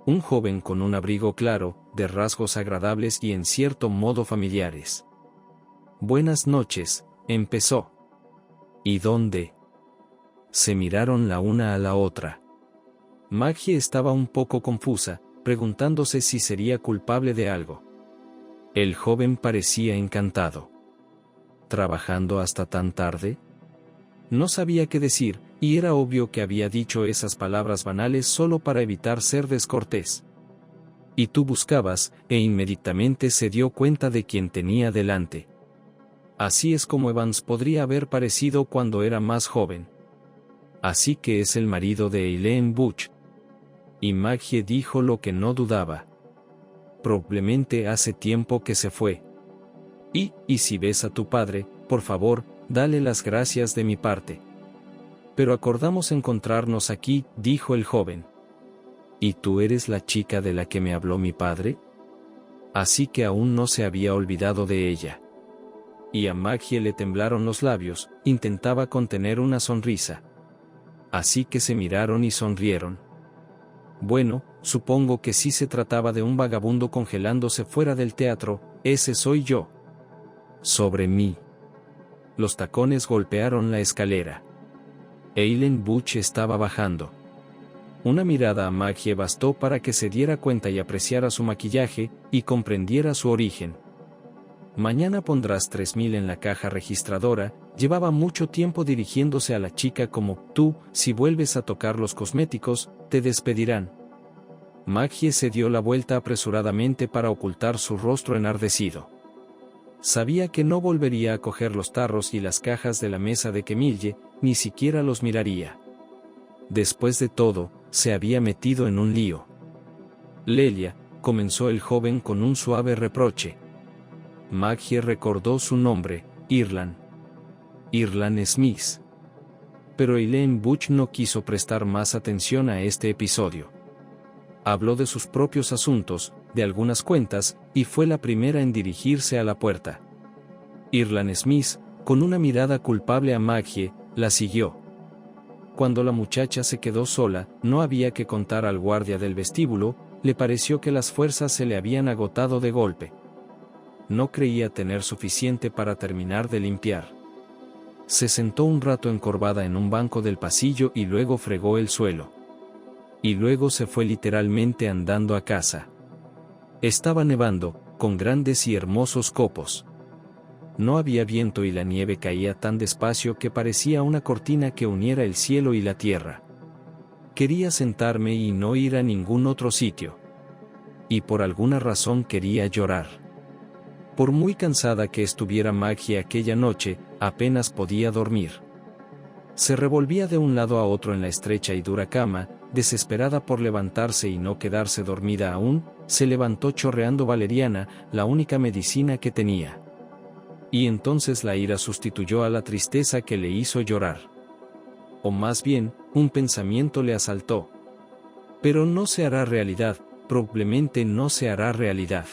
un joven con un abrigo claro, de rasgos agradables y en cierto modo familiares. «Buenas noches», empezó. «¿Y dónde?» Se miraron la una a la otra. Maggie estaba un poco confusa, preguntándose si sería culpable de algo. El joven parecía encantado. ¿Trabajando hasta tan tarde? No sabía qué decir, y era obvio que había dicho esas palabras banales solo para evitar ser descortés. Y tú buscabas, e inmediatamente se dio cuenta de quién tenía delante. Así es como Evans podría haber parecido cuando era más joven. Así que es el marido de Eileen Butch. Y Maggie dijo lo que no dudaba. Probablemente hace tiempo que se fue. Y si ves a tu padre, por favor, dale las gracias de mi parte. Pero acordamos encontrarnos aquí, dijo el joven. ¿Y tú eres la chica de la que me habló mi padre? Así que aún no se había olvidado de ella. Y a Maggie le temblaron los labios, intentaba contener una sonrisa. Así que se miraron y sonrieron. Bueno, supongo que sí se trataba de un vagabundo congelándose fuera del teatro, ese soy yo. Sobre mí. Los tacones golpearon la escalera. Eileen Butch estaba bajando. Una mirada a Maggie bastó para que se diera cuenta y apreciara su maquillaje, y comprendiera su origen. Mañana pondrás 3.000 en la caja registradora. Llevaba mucho tiempo dirigiéndose a la chica como, tú, si vuelves a tocar los cosméticos, te despedirán. Maggie se dio la vuelta apresuradamente para ocultar su rostro enardecido. Sabía que no volvería a coger los tarros y las cajas de la mesa de Camille, ni siquiera los miraría. Después de todo, se había metido en un lío. Lelia, comenzó el joven con un suave reproche. Maggie recordó su nombre, Ireland. Ireland Smith. Pero Eileen Butch no quiso prestar más atención a este episodio. Habló de sus propios asuntos, de algunas cuentas, y fue la primera en dirigirse a la puerta. Ireland Smith, con una mirada culpable a Maggie, la siguió. Cuando la muchacha se quedó sola, no había que contar al guardia del vestíbulo, le pareció que las fuerzas se le habían agotado de golpe. No creía tener suficiente para terminar de limpiar. Se sentó un rato encorvada en un banco del pasillo y luego fregó el suelo. Y luego se fue literalmente andando a casa. Estaba nevando, con grandes y hermosos copos. No había viento y la nieve caía tan despacio que parecía una cortina que uniera el cielo y la tierra. Quería sentarme y no ir a ningún otro sitio. Y por alguna razón quería llorar. Por muy cansada que estuviera Maggie aquella noche, apenas podía dormir. Se revolvía de un lado a otro en la estrecha y dura cama, desesperada por levantarse y no quedarse dormida aún, se levantó chorreando valeriana, la única medicina que tenía. Y entonces la ira sustituyó a la tristeza que le hizo llorar. O más bien, un pensamiento le asaltó. Pero no se hará realidad, probablemente no se hará realidad.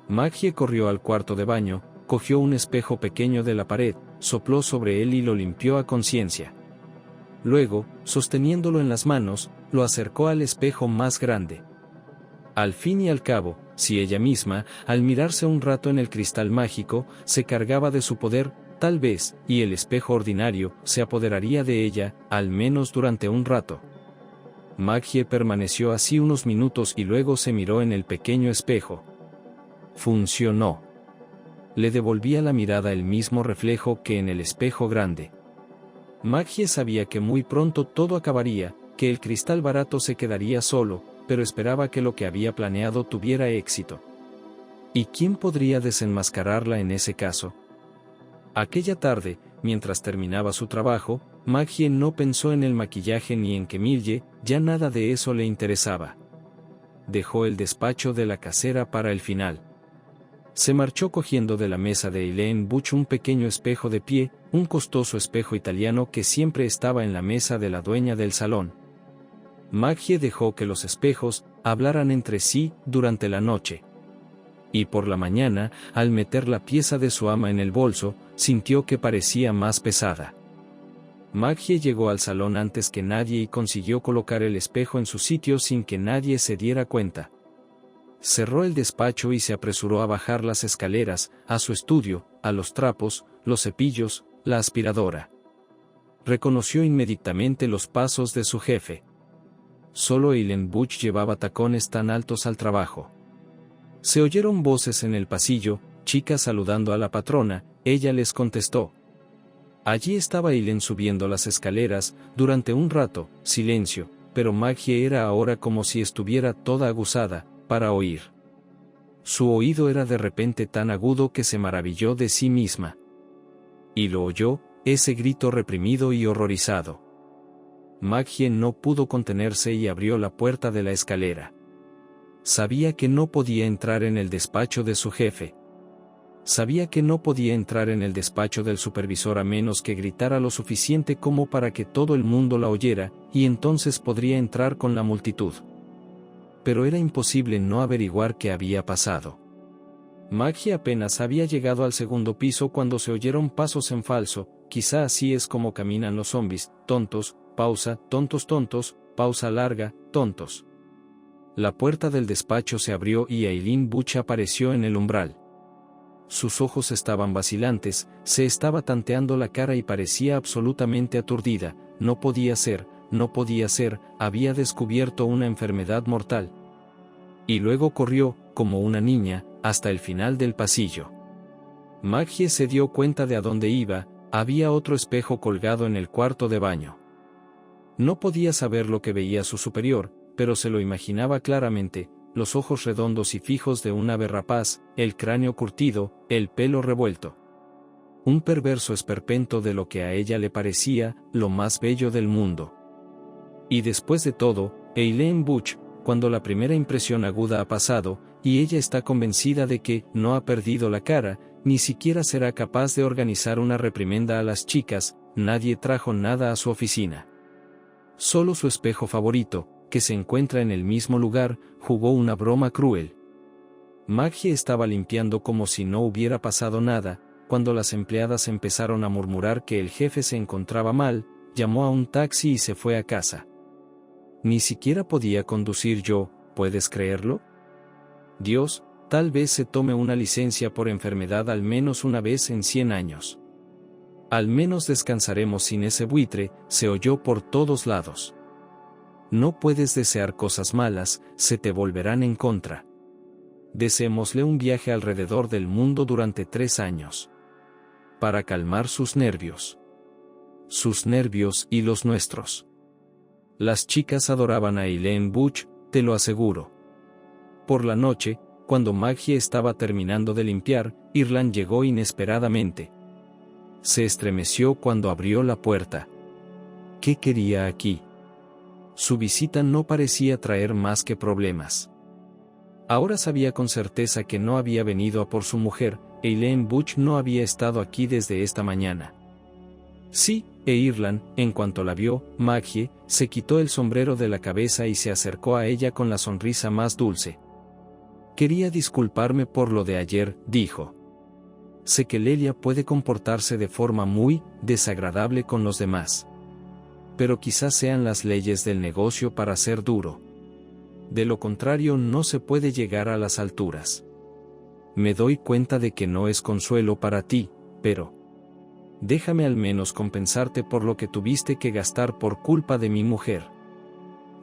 Maggie corrió al cuarto de baño, cogió un espejo pequeño de la pared, sopló sobre él y lo limpió a conciencia. Luego, sosteniéndolo en las manos, lo acercó al espejo más grande. Al fin y al cabo, si ella misma, al mirarse un rato en el cristal mágico, se cargaba de su poder, tal vez, y el espejo ordinario, se apoderaría de ella, al menos durante un rato. Maggie permaneció así unos minutos y luego se miró en el pequeño espejo. Funcionó. Le devolvía la mirada el mismo reflejo que en el espejo grande. Maggie sabía que muy pronto todo acabaría, que el cristal barato se quedaría solo, pero esperaba que lo que había planeado tuviera éxito. ¿Y quién podría desenmascararla en ese caso? Aquella tarde, mientras terminaba su trabajo, Maggie no pensó en el maquillaje ni en Camille, ya nada de eso le interesaba. Dejó el despacho de la casera para el final. Se marchó cogiendo de la mesa de Eileen Butch un pequeño espejo de pie, un costoso espejo italiano que siempre estaba en la mesa de la dueña del salón. Maggie dejó que los espejos hablaran entre sí durante la noche. Y por la mañana, al meter la pieza de su ama en el bolso, sintió que parecía más pesada. Maggie llegó al salón antes que nadie y consiguió colocar el espejo en su sitio sin que nadie se diera cuenta. Cerró el despacho y se apresuró a bajar las escaleras, a su estudio, a los trapos, los cepillos, la aspiradora. Reconoció inmediatamente los pasos de su jefe. Solo Eileen Butch llevaba tacones tan altos al trabajo. Se oyeron voces en el pasillo, chicas saludando a la patrona, ella les contestó. Allí estaba Eileen subiendo las escaleras, durante un rato, silencio, pero Maggie era ahora como si estuviera toda aguzada, para oír. Su oído era de repente tan agudo que se maravilló de sí misma. Y lo oyó, ese grito reprimido y horrorizado. Maggie no pudo contenerse y abrió la puerta de la escalera. Sabía que no podía entrar en el despacho de su jefe. Sabía que no podía entrar en el despacho del supervisor a menos que gritara lo suficiente como para que todo el mundo la oyera, y entonces podría entrar con la multitud. Pero era imposible no averiguar qué había pasado. Maggie apenas había llegado al segundo piso cuando se oyeron pasos en falso, quizá así es como caminan los zombies, tontos, pausa, tontos tontos, pausa larga, tontos. La puerta del despacho se abrió y Eileen Butch apareció en el umbral. Sus ojos estaban vacilantes, se estaba tanteando la cara y parecía absolutamente aturdida, no podía ser, había descubierto una enfermedad mortal. Y luego corrió, como una niña, hasta el final del pasillo. Maggie se dio cuenta de a dónde iba, había otro espejo colgado en el cuarto de baño. No podía saber lo que veía su superior, pero se lo imaginaba claramente, los ojos redondos y fijos de un ave rapaz, el cráneo curtido, el pelo revuelto. Un perverso esperpento de lo que a ella le parecía lo más bello del mundo. Y después de todo, Eileen Butch, cuando la primera impresión aguda ha pasado, y ella está convencida de que no ha perdido la cara, ni siquiera será capaz de organizar una reprimenda a las chicas, nadie trajo nada a su oficina. Solo su espejo favorito, que se encuentra en el mismo lugar, jugó una broma cruel. Maggie estaba limpiando como si no hubiera pasado nada, cuando las empleadas empezaron a murmurar que el jefe se encontraba mal, llamó a un taxi y se fue a casa. Ni siquiera podía conducir yo, ¿puedes creerlo? Dios, tal vez se tome una licencia por enfermedad al menos una vez en 100 años. Al menos descansaremos sin ese buitre, se oyó por todos lados. No puedes desear cosas malas, se te volverán en contra. Deseémosle un viaje alrededor del mundo durante 3 años. Para calmar sus nervios. Sus nervios y los nuestros. Las chicas adoraban a Eileen Butch, te lo aseguro. Por la noche, cuando Maggie estaba terminando de limpiar, Ireland llegó inesperadamente. Se estremeció cuando abrió la puerta. ¿Qué quería aquí? Su visita no parecía traer más que problemas. Ahora sabía con certeza que no había venido a por su mujer, Eileen Butch no había estado aquí desde esta mañana. Sí, Ireland, en cuanto la vio, Maggie, se quitó el sombrero de la cabeza y se acercó a ella con la sonrisa más dulce. Quería disculparme por lo de ayer, dijo. Sé que Lelia puede comportarse de forma muy desagradable con los demás. Pero quizás sean las leyes del negocio para ser duro. De lo contrario no se puede llegar a las alturas. Me doy cuenta de que no es consuelo para ti, pero déjame al menos compensarte por lo que tuviste que gastar por culpa de mi mujer.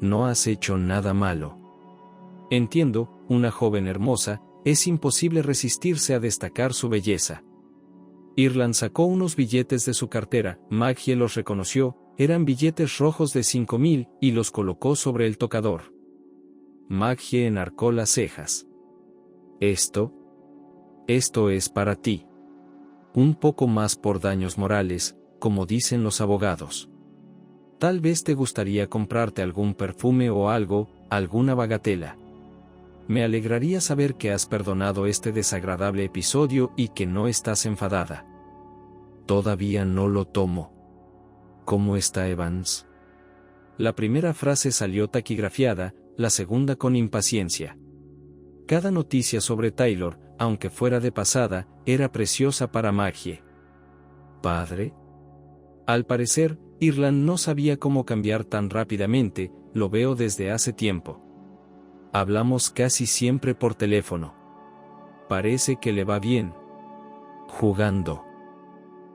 No has hecho nada malo. Entiendo, una joven hermosa, es imposible resistirse a destacar su belleza. Ireland sacó unos billetes de su cartera, Maggie los reconoció, eran billetes rojos de 5.000, y los colocó sobre el tocador. Maggie enarcó las cejas. Esto es para ti. un poco más por daños morales, como dicen los abogados. Tal vez te gustaría comprarte algún perfume o algo, alguna bagatela. Me alegraría saber que has perdonado este desagradable episodio y que no estás enfadada. Todavía no lo tomo. ¿Cómo está Evans? La primera frase salió taquigrafiada, la segunda con impaciencia. Cada noticia sobre Taylor, aunque fuera de pasada, era preciosa para Maggie. ¿Padre? Al parecer, Ireland no sabía cómo cambiar tan rápidamente, lo veo desde hace tiempo. Hablamos casi siempre por teléfono. Parece que le va bien. Jugando.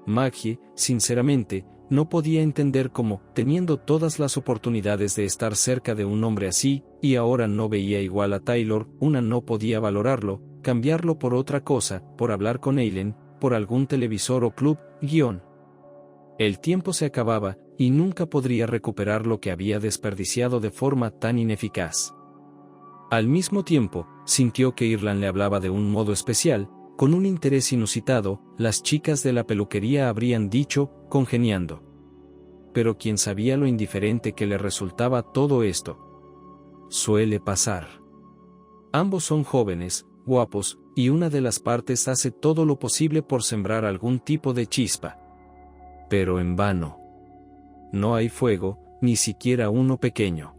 Maggie, sinceramente, no podía entender cómo, teniendo todas las oportunidades de estar cerca de un hombre así, y ahora no veía igual a Taylor, una no podía valorarlo, cambiarlo por otra cosa, por hablar con Eileen, por algún televisor o club, guión. El tiempo se acababa, y nunca podría recuperar lo que había desperdiciado de forma tan ineficaz. Al mismo tiempo, sintió que Ireland le hablaba de un modo especial, con un interés inusitado, las chicas de la peluquería habrían dicho, congeniando. Pero quién sabía lo indiferente que le resultaba todo esto. Suele pasar. Ambos son jóvenes, guapos, y una de las partes hace todo lo posible por sembrar algún tipo de chispa. Pero en vano. No hay fuego, ni siquiera uno pequeño.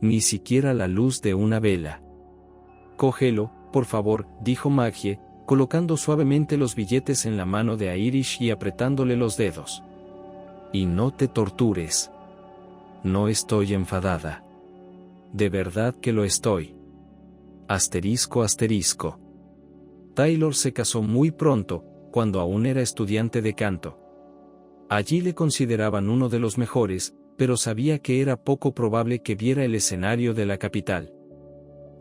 Ni siquiera la luz de una vela. Cógelo, por favor, dijo Maggie, colocando suavemente los billetes en la mano de Irish y apretándole los dedos. Y no te tortures. No estoy enfadada. De verdad que lo estoy. Asterisco asterisco. Taylor se casó muy pronto, cuando aún era estudiante de canto. Allí le consideraban uno de los mejores, pero sabía que era poco probable que viera el escenario de la capital.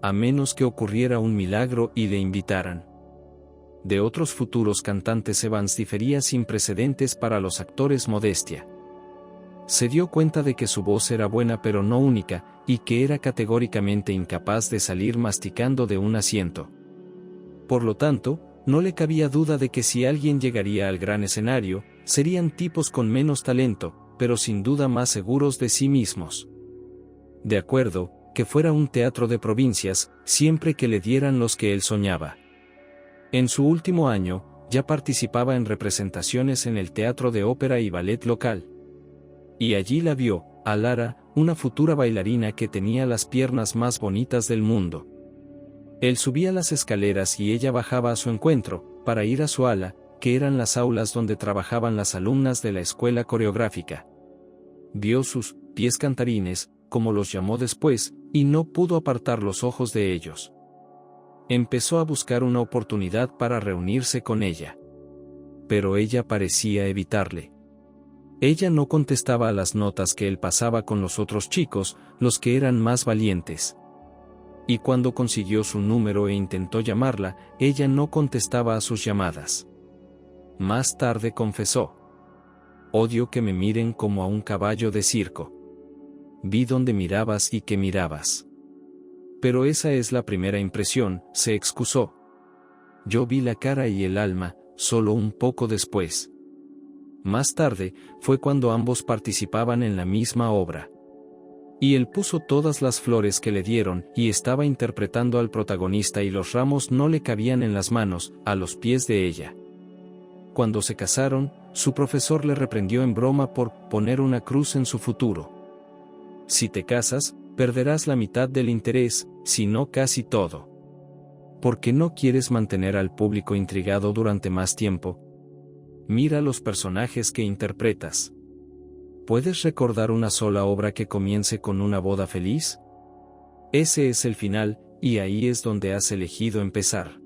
A menos que ocurriera un milagro y le invitaran. De otros futuros cantantes Evans difería sin precedentes para los actores modestia. Se dio cuenta de que su voz era buena pero no única, y que era categóricamente incapaz de salir masticando de un asiento. Por lo tanto, no le cabía duda de que si alguien llegaría al gran escenario, serían tipos con menos talento, pero sin duda más seguros de sí mismos. De acuerdo, que fuera un teatro de provincias, siempre que le dieran los que él soñaba. En su último año, ya participaba en representaciones en el teatro de ópera y ballet local. Y allí la vio, a Lara, una futura bailarina que tenía las piernas más bonitas del mundo. Él subía las escaleras y ella bajaba a su encuentro, para ir a su ala, que eran las aulas donde trabajaban las alumnas de la escuela coreográfica. Vio sus pies cantarines, como los llamó después, y no pudo apartar los ojos de ellos. Empezó a buscar una oportunidad para reunirse con ella. Pero ella parecía evitarle. Ella no contestaba a las notas que él pasaba con los otros chicos, los que eran más valientes. Y cuando consiguió su número e intentó llamarla, ella no contestaba a sus llamadas. Más tarde confesó: odio que me miren como a un caballo de circo. Vi dónde mirabas y que mirabas. Pero esa es la primera impresión, se excusó. Yo vi la cara y el alma, solo un poco después. Más tarde, fue cuando ambos participaban en la misma obra. Y él puso todas las flores que le dieron, y estaba interpretando al protagonista y los ramos no le cabían en las manos, a los pies de ella. Cuando se casaron, su profesor le reprendió en broma por poner una cruz en su futuro. Si te casas, perderás la mitad del interés, si no casi todo. ¿Por qué no quieres mantener al público intrigado durante más tiempo? Mira los personajes que interpretas. ¿Puedes recordar una sola obra que comience con una boda feliz? Ese es el final, y ahí es donde has elegido empezar.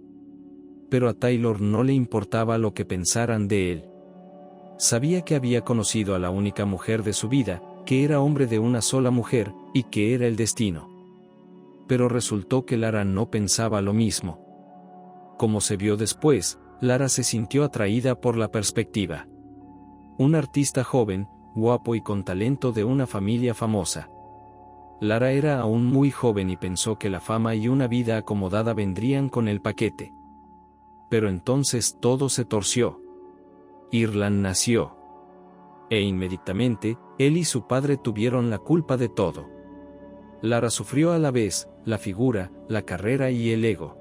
Pero a Taylor no le importaba lo que pensaran de él. Sabía que había conocido a la única mujer de su vida, que era hombre de una sola mujer, y que era el destino. Pero resultó que Lara no pensaba lo mismo. Como se vio después, Lara se sintió atraída por la perspectiva. Un artista joven, guapo y con talento de una familia famosa. Lara era aún muy joven y pensó que la fama y una vida acomodada vendrían con el paquete. Pero entonces todo se torció. Irland nació. E inmediatamente, él y su padre tuvieron la culpa de todo. Lara sufrió a la vez, la figura, la carrera y el ego.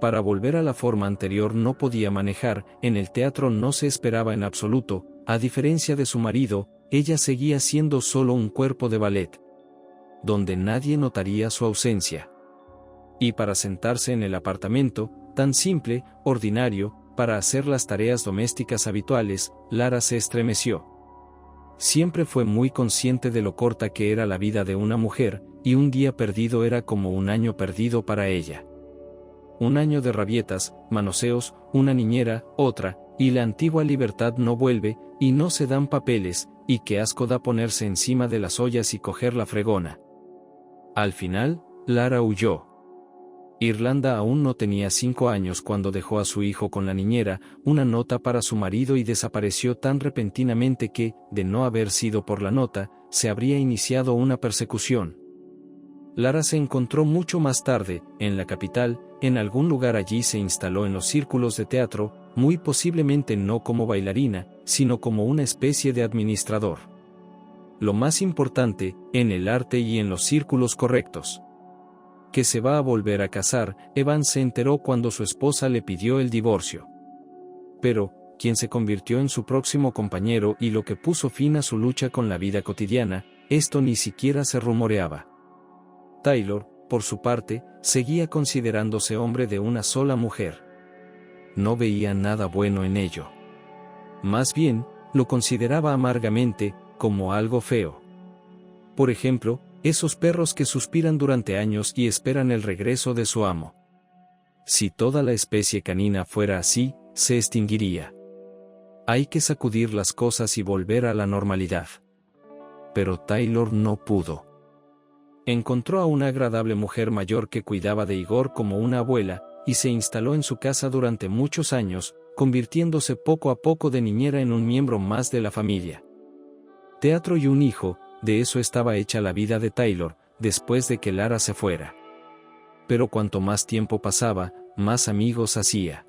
Para volver a la forma anterior no podía manejar, en el teatro no se esperaba en absoluto, a diferencia de su marido, ella seguía siendo solo un cuerpo de ballet, donde nadie notaría su ausencia. Y para sentarse en el apartamento, tan simple, ordinario, para hacer las tareas domésticas habituales, Lara se estremeció. Siempre fue muy consciente de lo corta que era la vida de una mujer, y un día perdido era como un año perdido para ella. Un año de rabietas, manoseos, una niñera, otra, y la antigua libertad no vuelve, y no se dan papeles, y qué asco da ponerse encima de las ollas y coger la fregona. Al final, Lara huyó. Irlanda aún no tenía 5 años cuando dejó a su hijo con la niñera, una nota para su marido y desapareció tan repentinamente que, de no haber sido por la nota, se habría iniciado una persecución. Lara se encontró mucho más tarde, en la capital, en algún lugar allí se instaló en los círculos de teatro, muy posiblemente no como bailarina, sino como una especie de administrador. Lo más importante, en el arte y en los círculos correctos. Que se va a volver a casar, Evans se enteró cuando su esposa le pidió el divorcio. Pero, quien se convirtió en su próximo compañero y lo que puso fin a su lucha con la vida cotidiana, esto ni siquiera se rumoreaba. Taylor, por su parte, seguía considerándose hombre de una sola mujer. No veía nada bueno en ello. Más bien, lo consideraba amargamente, como algo feo. Por ejemplo, esos perros que suspiran durante años y esperan el regreso de su amo. Si toda la especie canina fuera así, se extinguiría. Hay que sacudir las cosas y volver a la normalidad. Pero Taylor no pudo. Encontró a una agradable mujer mayor que cuidaba de Igor como una abuela, y se instaló en su casa durante muchos años, convirtiéndose poco a poco de niñera en un miembro más de la familia. Teatro y un hijo, de eso estaba hecha la vida de Taylor, después de que Lara se fuera. Pero cuanto más tiempo pasaba, más amigos hacía.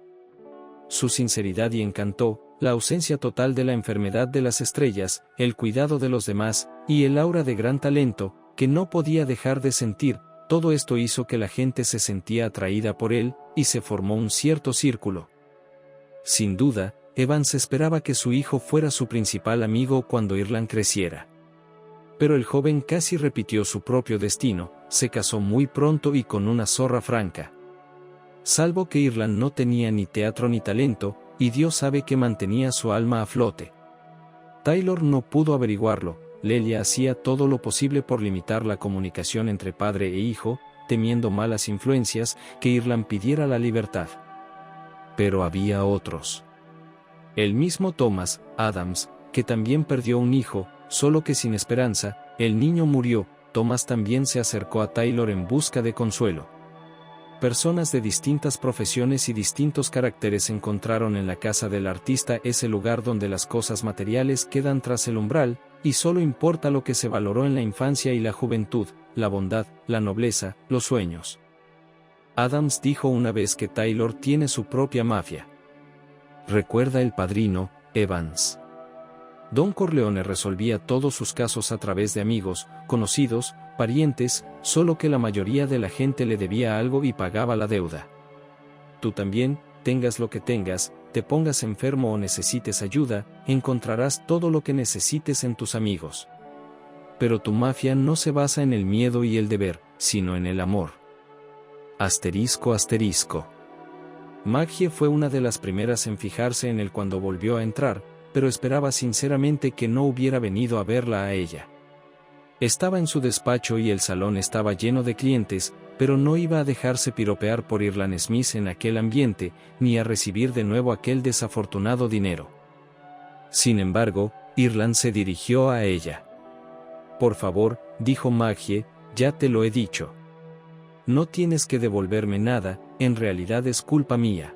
Su sinceridad y encanto, la ausencia total de la enfermedad de las estrellas, el cuidado de los demás, y el aura de gran talento, que no podía dejar de sentir, todo esto hizo que la gente se sentía atraída por él, y se formó un cierto círculo. Sin duda, Evans esperaba que su hijo fuera su principal amigo cuando Irland creciera. Pero el joven casi repitió su propio destino, se casó muy pronto y con una zorra franca. Salvo que Irland no tenía ni teatro ni talento, y Dios sabe que mantenía su alma a flote. Taylor no pudo averiguarlo. Lelia hacía todo lo posible por limitar la comunicación entre padre e hijo, temiendo malas influencias, que Irland pidiera la libertad. Pero había otros. El mismo Thomas Adams, que también perdió un hijo, solo que sin esperanza, el niño murió. Thomas también se acercó a Taylor en busca de consuelo. Personas de distintas profesiones y distintos caracteres encontraron en la casa del artista ese lugar donde las cosas materiales quedan tras el umbral, y solo importa lo que se valoró en la infancia y la juventud, la bondad, la nobleza, los sueños. Adams dijo una vez que Taylor tiene su propia mafia. Recuerda El Padrino, Evans. Don Corleone resolvía todos sus casos a través de amigos, conocidos, parientes, solo que la mayoría de la gente le debía algo y pagaba la deuda. Tú también, tengas lo que tengas, te pongas enfermo o necesites ayuda, encontrarás todo lo que necesites en tus amigos. Pero tu mafia no se basa en el miedo y el deber, sino en el amor. Asterisco asterisco. Maggie fue una de las primeras en fijarse en él cuando volvió a entrar, pero esperaba sinceramente que no hubiera venido a verla a ella. Estaba en su despacho y el salón estaba lleno de clientes, pero no iba a dejarse piropear por Irland Smith en aquel ambiente, ni a recibir de nuevo aquel desafortunado dinero. Sin embargo, Irland se dirigió a ella. Por favor, dijo Maggie, ya te lo he dicho. No tienes que devolverme nada, en realidad es culpa mía.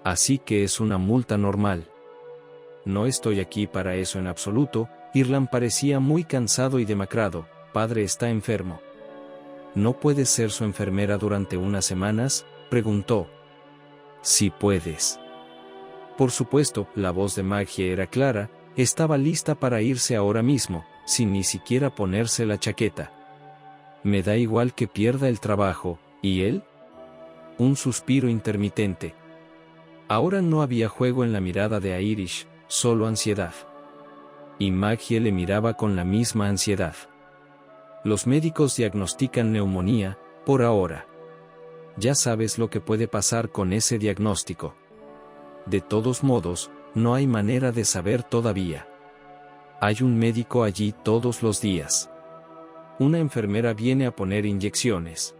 Así que es una multa normal. No estoy aquí para eso en absoluto. Irland parecía muy cansado y demacrado. Padre está enfermo. ¿No puedes ser su enfermera durante unas semanas?, preguntó. Sí puedes. Por supuesto, la voz de Maggie era clara, estaba lista para irse ahora mismo, sin ni siquiera ponerse la chaqueta. Me da igual que pierda el trabajo, ¿y él? Un suspiro intermitente. Ahora no había juego en la mirada de Irish, solo ansiedad. Y Maggie le miraba con la misma ansiedad. Los médicos diagnostican neumonía, por ahora. Ya sabes lo que puede pasar con ese diagnóstico. De todos modos, no hay manera de saber todavía. Hay un médico allí todos los días. Una enfermera viene a poner inyecciones.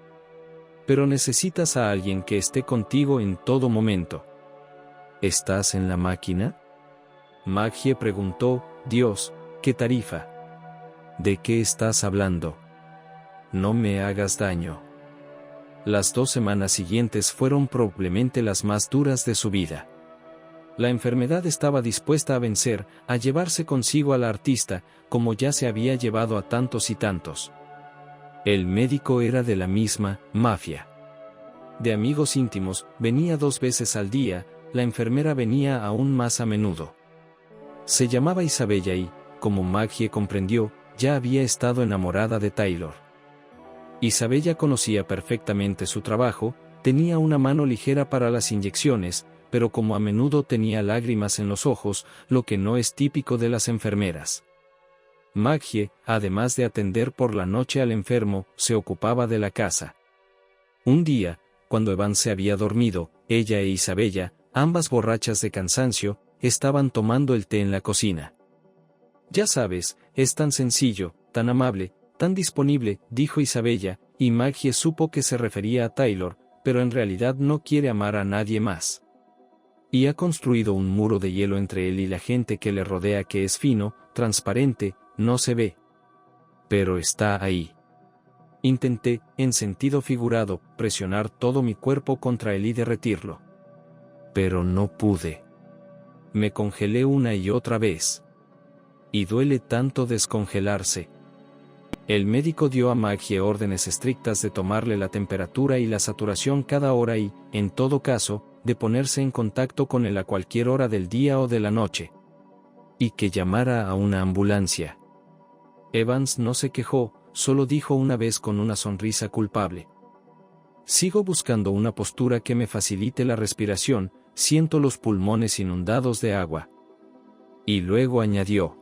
Pero necesitas a alguien que esté contigo en todo momento. ¿Estás en la máquina? Maggie preguntó, Dios, ¿qué tarifa? ¿De qué estás hablando? No me hagas daño. Las 2 semanas siguientes fueron probablemente las más duras de su vida. La enfermedad estaba dispuesta a vencer, a llevarse consigo a la artista, como ya se había llevado a tantos y tantos. El médico era de la misma mafia. De amigos íntimos, venía 2 veces al día, la enfermera venía aún más a menudo. Se llamaba Isabella y, como Maggie comprendió, ya había estado enamorada de Taylor. Isabella conocía perfectamente su trabajo, tenía una mano ligera para las inyecciones, pero como a menudo tenía lágrimas en los ojos, lo que no es típico de las enfermeras. Maggie, además de atender por la noche al enfermo, se ocupaba de la casa. Un día, cuando Evan se había dormido, ella e Isabella, ambas borrachas de cansancio, estaban tomando el té en la cocina. Ya sabes, es tan sencillo, tan amable, tan disponible, dijo Isabella, y Maggie supo que se refería a Taylor, pero en realidad no quiere amar a nadie más. Y ha construido un muro de hielo entre él y la gente que le rodea que es fino, transparente, no se ve. Pero está ahí. Intenté, en sentido figurado, presionar todo mi cuerpo contra él y derretirlo. Pero no pude. Me congelé una y otra vez. Y duele tanto descongelarse. El médico dio a Maggie órdenes estrictas de tomarle la temperatura y la saturación cada hora y, en todo caso, de ponerse en contacto con él a cualquier hora del día o de la noche. Y que llamara a una ambulancia. Evans no se quejó, solo dijo una vez con una sonrisa culpable. Sigo buscando una postura que me facilite la respiración, siento los pulmones inundados de agua. Y luego añadió.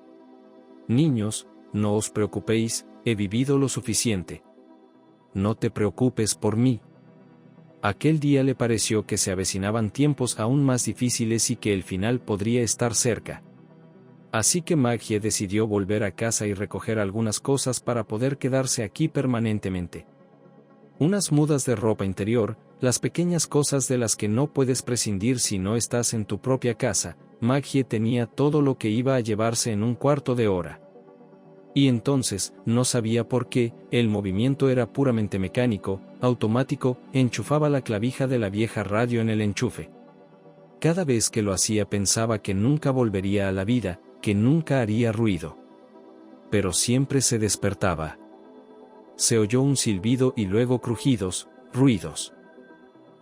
Niños, no os preocupéis, he vivido lo suficiente. No te preocupes por mí. Aquel día le pareció que se avecinaban tiempos aún más difíciles y que el final podría estar cerca. Así que Maggie decidió volver a casa y recoger algunas cosas para poder quedarse aquí permanentemente. Unas mudas de ropa interior, las pequeñas cosas de las que no puedes prescindir si no estás en tu propia casa. Maggie tenía todo lo que iba a llevarse en un cuarto de hora. Y entonces, no sabía por qué, el movimiento era puramente mecánico, automático, enchufaba la clavija de la vieja radio en el enchufe. Cada vez que lo hacía pensaba que nunca volvería a la vida, que nunca haría ruido. Pero siempre se despertaba. Se oyó un silbido y luego crujidos, ruidos.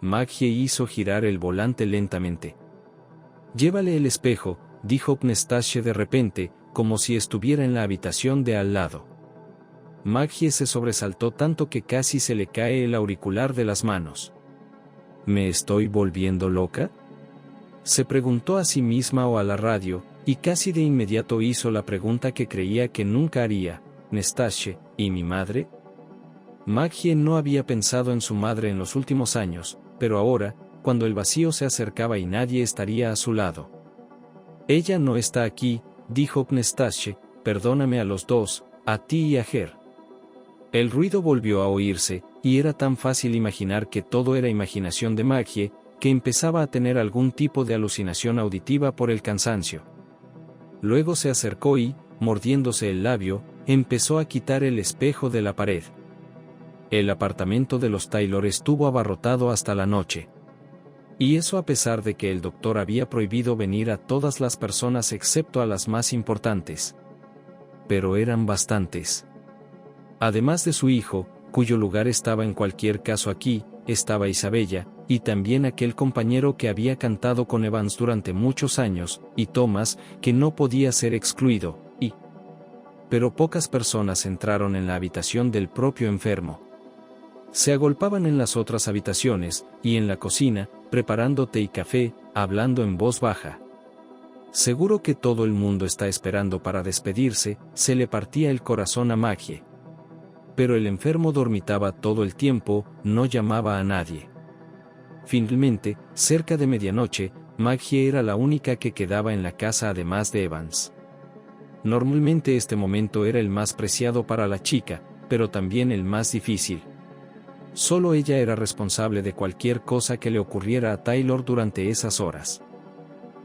Maggie hizo girar el volante lentamente. «Llévale el espejo», dijo Nastasia de repente, como si estuviera en la habitación de al lado. Maggie se sobresaltó tanto que casi se le cae el auricular de las manos. ¿Me estoy volviendo loca?, se preguntó a sí misma o a la radio, y casi de inmediato hizo la pregunta que creía que nunca haría: «Nastasia, ¿y mi madre?». Maggie no había pensado en su madre en los últimos años, pero ahora, cuando el vacío se acercaba y nadie estaría a su lado. «Ella no está aquí», dijo Nastasia, «perdóname a los dos, a ti y a Ger». El ruido volvió a oírse, y era tan fácil imaginar que todo era imaginación de Maggie, que empezaba a tener algún tipo de alucinación auditiva por el cansancio. Luego se acercó y, mordiéndose el labio, empezó a quitar el espejo de la pared. El apartamento de los Taylor estuvo abarrotado hasta la noche. Y eso a pesar de que el doctor había prohibido venir a todas las personas excepto a las más importantes. Pero eran bastantes. Además de su hijo, cuyo lugar estaba en cualquier caso aquí, estaba Isabella, y también aquel compañero que había cantado con Evans durante muchos años, y Thomas, que no podía ser excluido, pero pocas personas entraron en la habitación del propio enfermo. Se agolpaban en las otras habitaciones, y en la cocina, preparando té y café, hablando en voz baja. Seguro que todo el mundo está esperando para despedirse, se le partía el corazón a Maggie. Pero el enfermo dormitaba todo el tiempo, no llamaba a nadie. Finalmente, cerca de medianoche, Maggie era la única que quedaba en la casa además de Evans. Normalmente este momento era el más preciado para la chica, pero también el más difícil. Solo ella era responsable de cualquier cosa que le ocurriera a Taylor durante esas horas.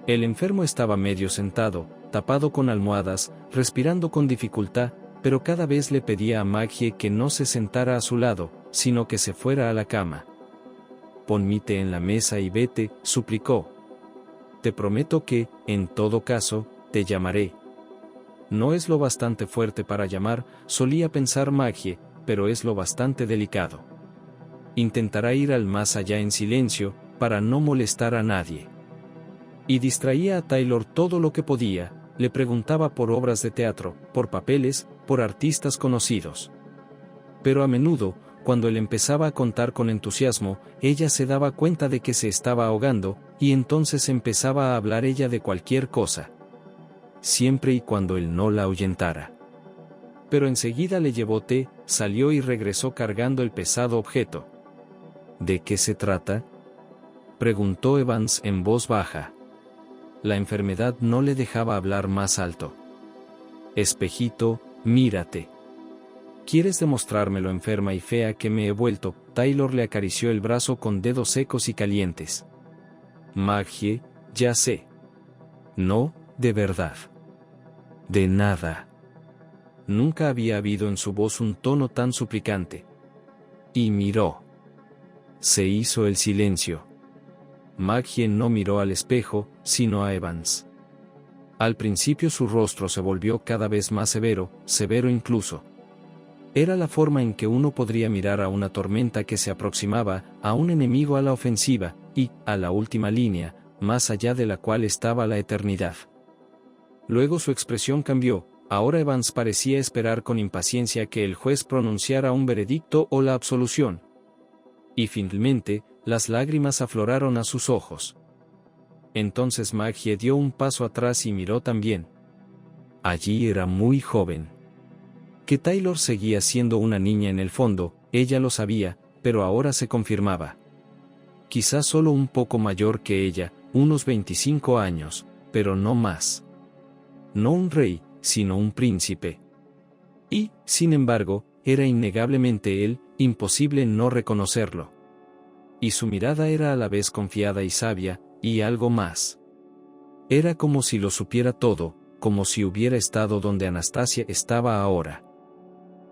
El enfermo estaba medio sentado, tapado con almohadas, respirando con dificultad, pero cada vez le pedía a Maggie que no se sentara a su lado, sino que se fuera a la cama. «Pon mi té en la mesa y vete», suplicó. «Te prometo que, en todo caso, te llamaré». No es lo bastante fuerte para llamar, solía pensar Maggie, pero es lo bastante delicado. Intentará ir al más allá en silencio, para no molestar a nadie. Y distraía a Taylor todo lo que podía, le preguntaba por obras de teatro, por papeles, por artistas conocidos. Pero a menudo, cuando él empezaba a contar con entusiasmo, ella se daba cuenta de que se estaba ahogando, y entonces empezaba a hablar ella de cualquier cosa. Siempre y cuando él no la ahuyentara. Pero enseguida le llevó té, salió y regresó cargando el pesado objeto. ¿De qué se trata?, preguntó Evans en voz baja. La enfermedad no le dejaba hablar más alto. «Espejito, mírate. ¿Quieres demostrarme lo enferma y fea que me he vuelto?». Taylor le acarició el brazo con dedos secos y calientes. «Maggie, ya sé. No, de verdad. De nada». Nunca había habido en su voz un tono tan suplicante. Y miró. Se hizo el silencio. Maggie no miró al espejo, sino a Evans. Al principio su rostro se volvió cada vez más severo, severo incluso. Era la forma en que uno podría mirar a una tormenta que se aproximaba, a un enemigo a la ofensiva, y, a la última línea, más allá de la cual estaba la eternidad. Luego su expresión cambió, ahora Evans parecía esperar con impaciencia que el juez pronunciara un veredicto o la absolución. Y finalmente, las lágrimas afloraron a sus ojos. Entonces Maggie dio un paso atrás y miró también. Allí era muy joven. Que Taylor seguía siendo una niña en el fondo, ella lo sabía, pero ahora se confirmaba. Quizás solo un poco mayor que ella, unos 25 años, pero no más. No un rey, sino un príncipe. Y, sin embargo, era innegablemente él, imposible no reconocerlo. Y su mirada era a la vez confiada y sabia, y algo más. Era como si lo supiera todo, como si hubiera estado donde Anastasia estaba ahora.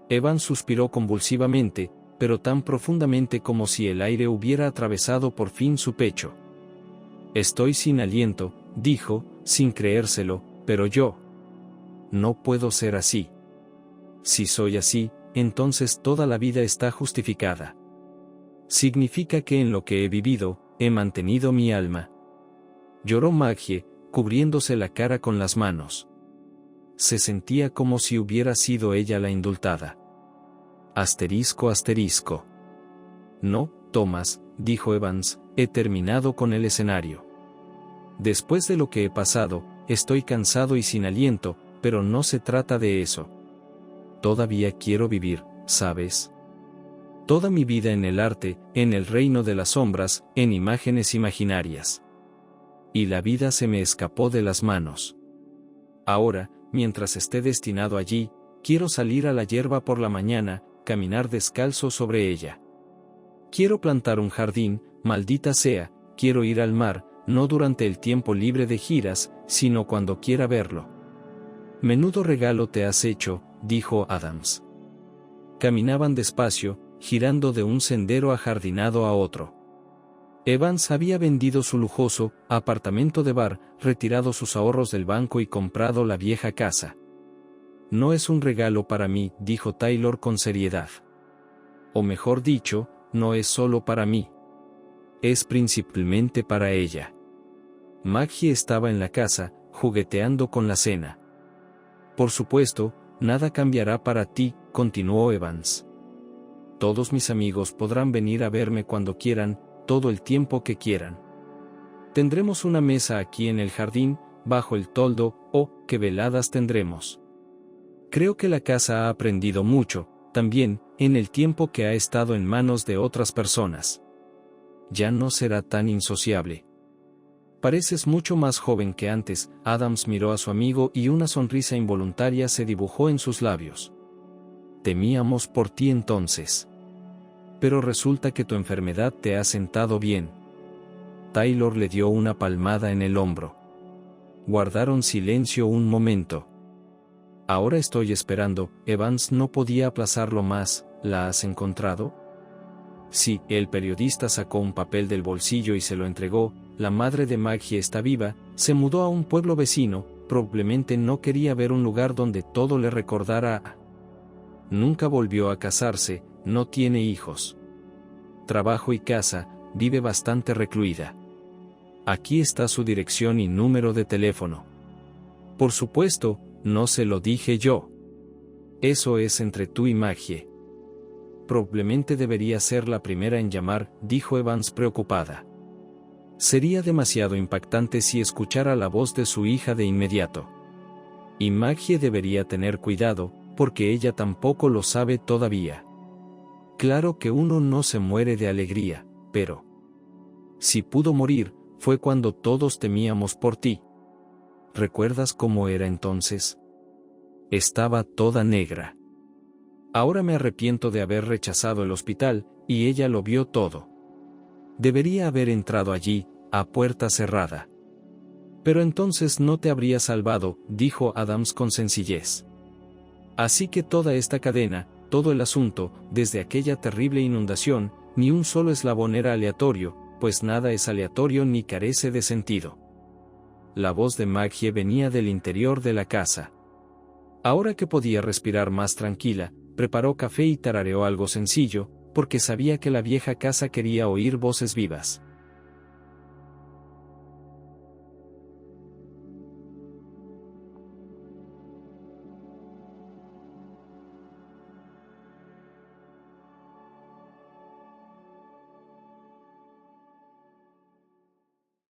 Evans suspiró convulsivamente, pero tan profundamente como si el aire hubiera atravesado por fin su pecho. «Estoy sin aliento», dijo, sin creérselo, «pero yo no puedo ser así. Si soy así, entonces toda la vida está justificada. Significa que en lo que he vivido, he mantenido mi alma». Lloró Maggie, cubriéndose la cara con las manos. Se sentía como si hubiera sido ella la indultada. Asterisco. «No, Thomas», dijo Evans, «he terminado con el escenario. Después de lo que he pasado, estoy cansado y sin aliento, pero no se trata de eso. Todavía quiero vivir, ¿sabes? Toda mi vida en el arte, en el reino de las sombras, en imágenes imaginarias. Y la vida se me escapó de las manos. Ahora, mientras esté destinado allí, quiero salir a la hierba por la mañana, caminar descalzo sobre ella. Quiero plantar un jardín, maldita sea, quiero ir al mar, no durante el tiempo libre de giras, sino cuando quiera verlo». «Menudo regalo te has hecho», dijo Adams. Caminaban despacio, girando de un sendero ajardinado a otro. Evans había vendido su lujoso apartamento de bar, retirado sus ahorros del banco y comprado la vieja casa. «No es un regalo para mí», dijo Taylor con seriedad. O mejor dicho, no es solo para mí. Es principalmente para ella. Maggie estaba en la casa, jugueteando con la cena. Por supuesto, nada cambiará para ti, continuó Evans. Todos mis amigos podrán venir a verme cuando quieran, todo el tiempo que quieran. Tendremos una mesa aquí en el jardín, bajo el toldo, qué veladas tendremos. Creo que la casa ha aprendido mucho, también, en el tiempo que ha estado en manos de otras personas. Ya no será tan insociable. Pareces mucho más joven que antes. Adams miró a su amigo y una sonrisa involuntaria se dibujó en sus labios. Temíamos por ti entonces. Pero resulta que tu enfermedad te ha sentado bien. Taylor le dio una palmada en el hombro. Guardaron silencio un momento. Ahora estoy esperando. Evans no podía aplazarlo más. ¿La has encontrado? Sí, el periodista sacó un papel del bolsillo y se lo entregó. La madre de Maggie está viva, se mudó a un pueblo vecino, probablemente no quería ver un lugar donde todo le recordara a... Nunca volvió a casarse, no tiene hijos. Trabajo y casa, vive bastante recluida. Aquí está su dirección y número de teléfono. Por supuesto, no se lo dije yo. Eso es entre tú y Maggie. Probablemente debería ser la primera en llamar, dijo Evans preocupada. Sería demasiado impactante si escuchara la voz de su hija de inmediato. Y Maggie debería tener cuidado, porque ella tampoco lo sabe todavía. Claro que uno no se muere de alegría, pero... Si pudo morir, fue cuando todos temíamos por ti. ¿Recuerdas cómo era entonces? Estaba toda negra. Ahora me arrepiento de haber rechazado el hospital, y ella lo vio todo. Debería haber entrado allí, a puerta cerrada. Pero entonces no te habría salvado, dijo Adams con sencillez. Así que toda esta cadena, todo el asunto, desde aquella terrible inundación, ni un solo eslabón era aleatorio, pues nada es aleatorio ni carece de sentido. La voz de Maggie venía del interior de la casa. Ahora que podía respirar más tranquila, preparó café y tarareó algo sencillo, porque sabía que la vieja casa quería oír voces vivas.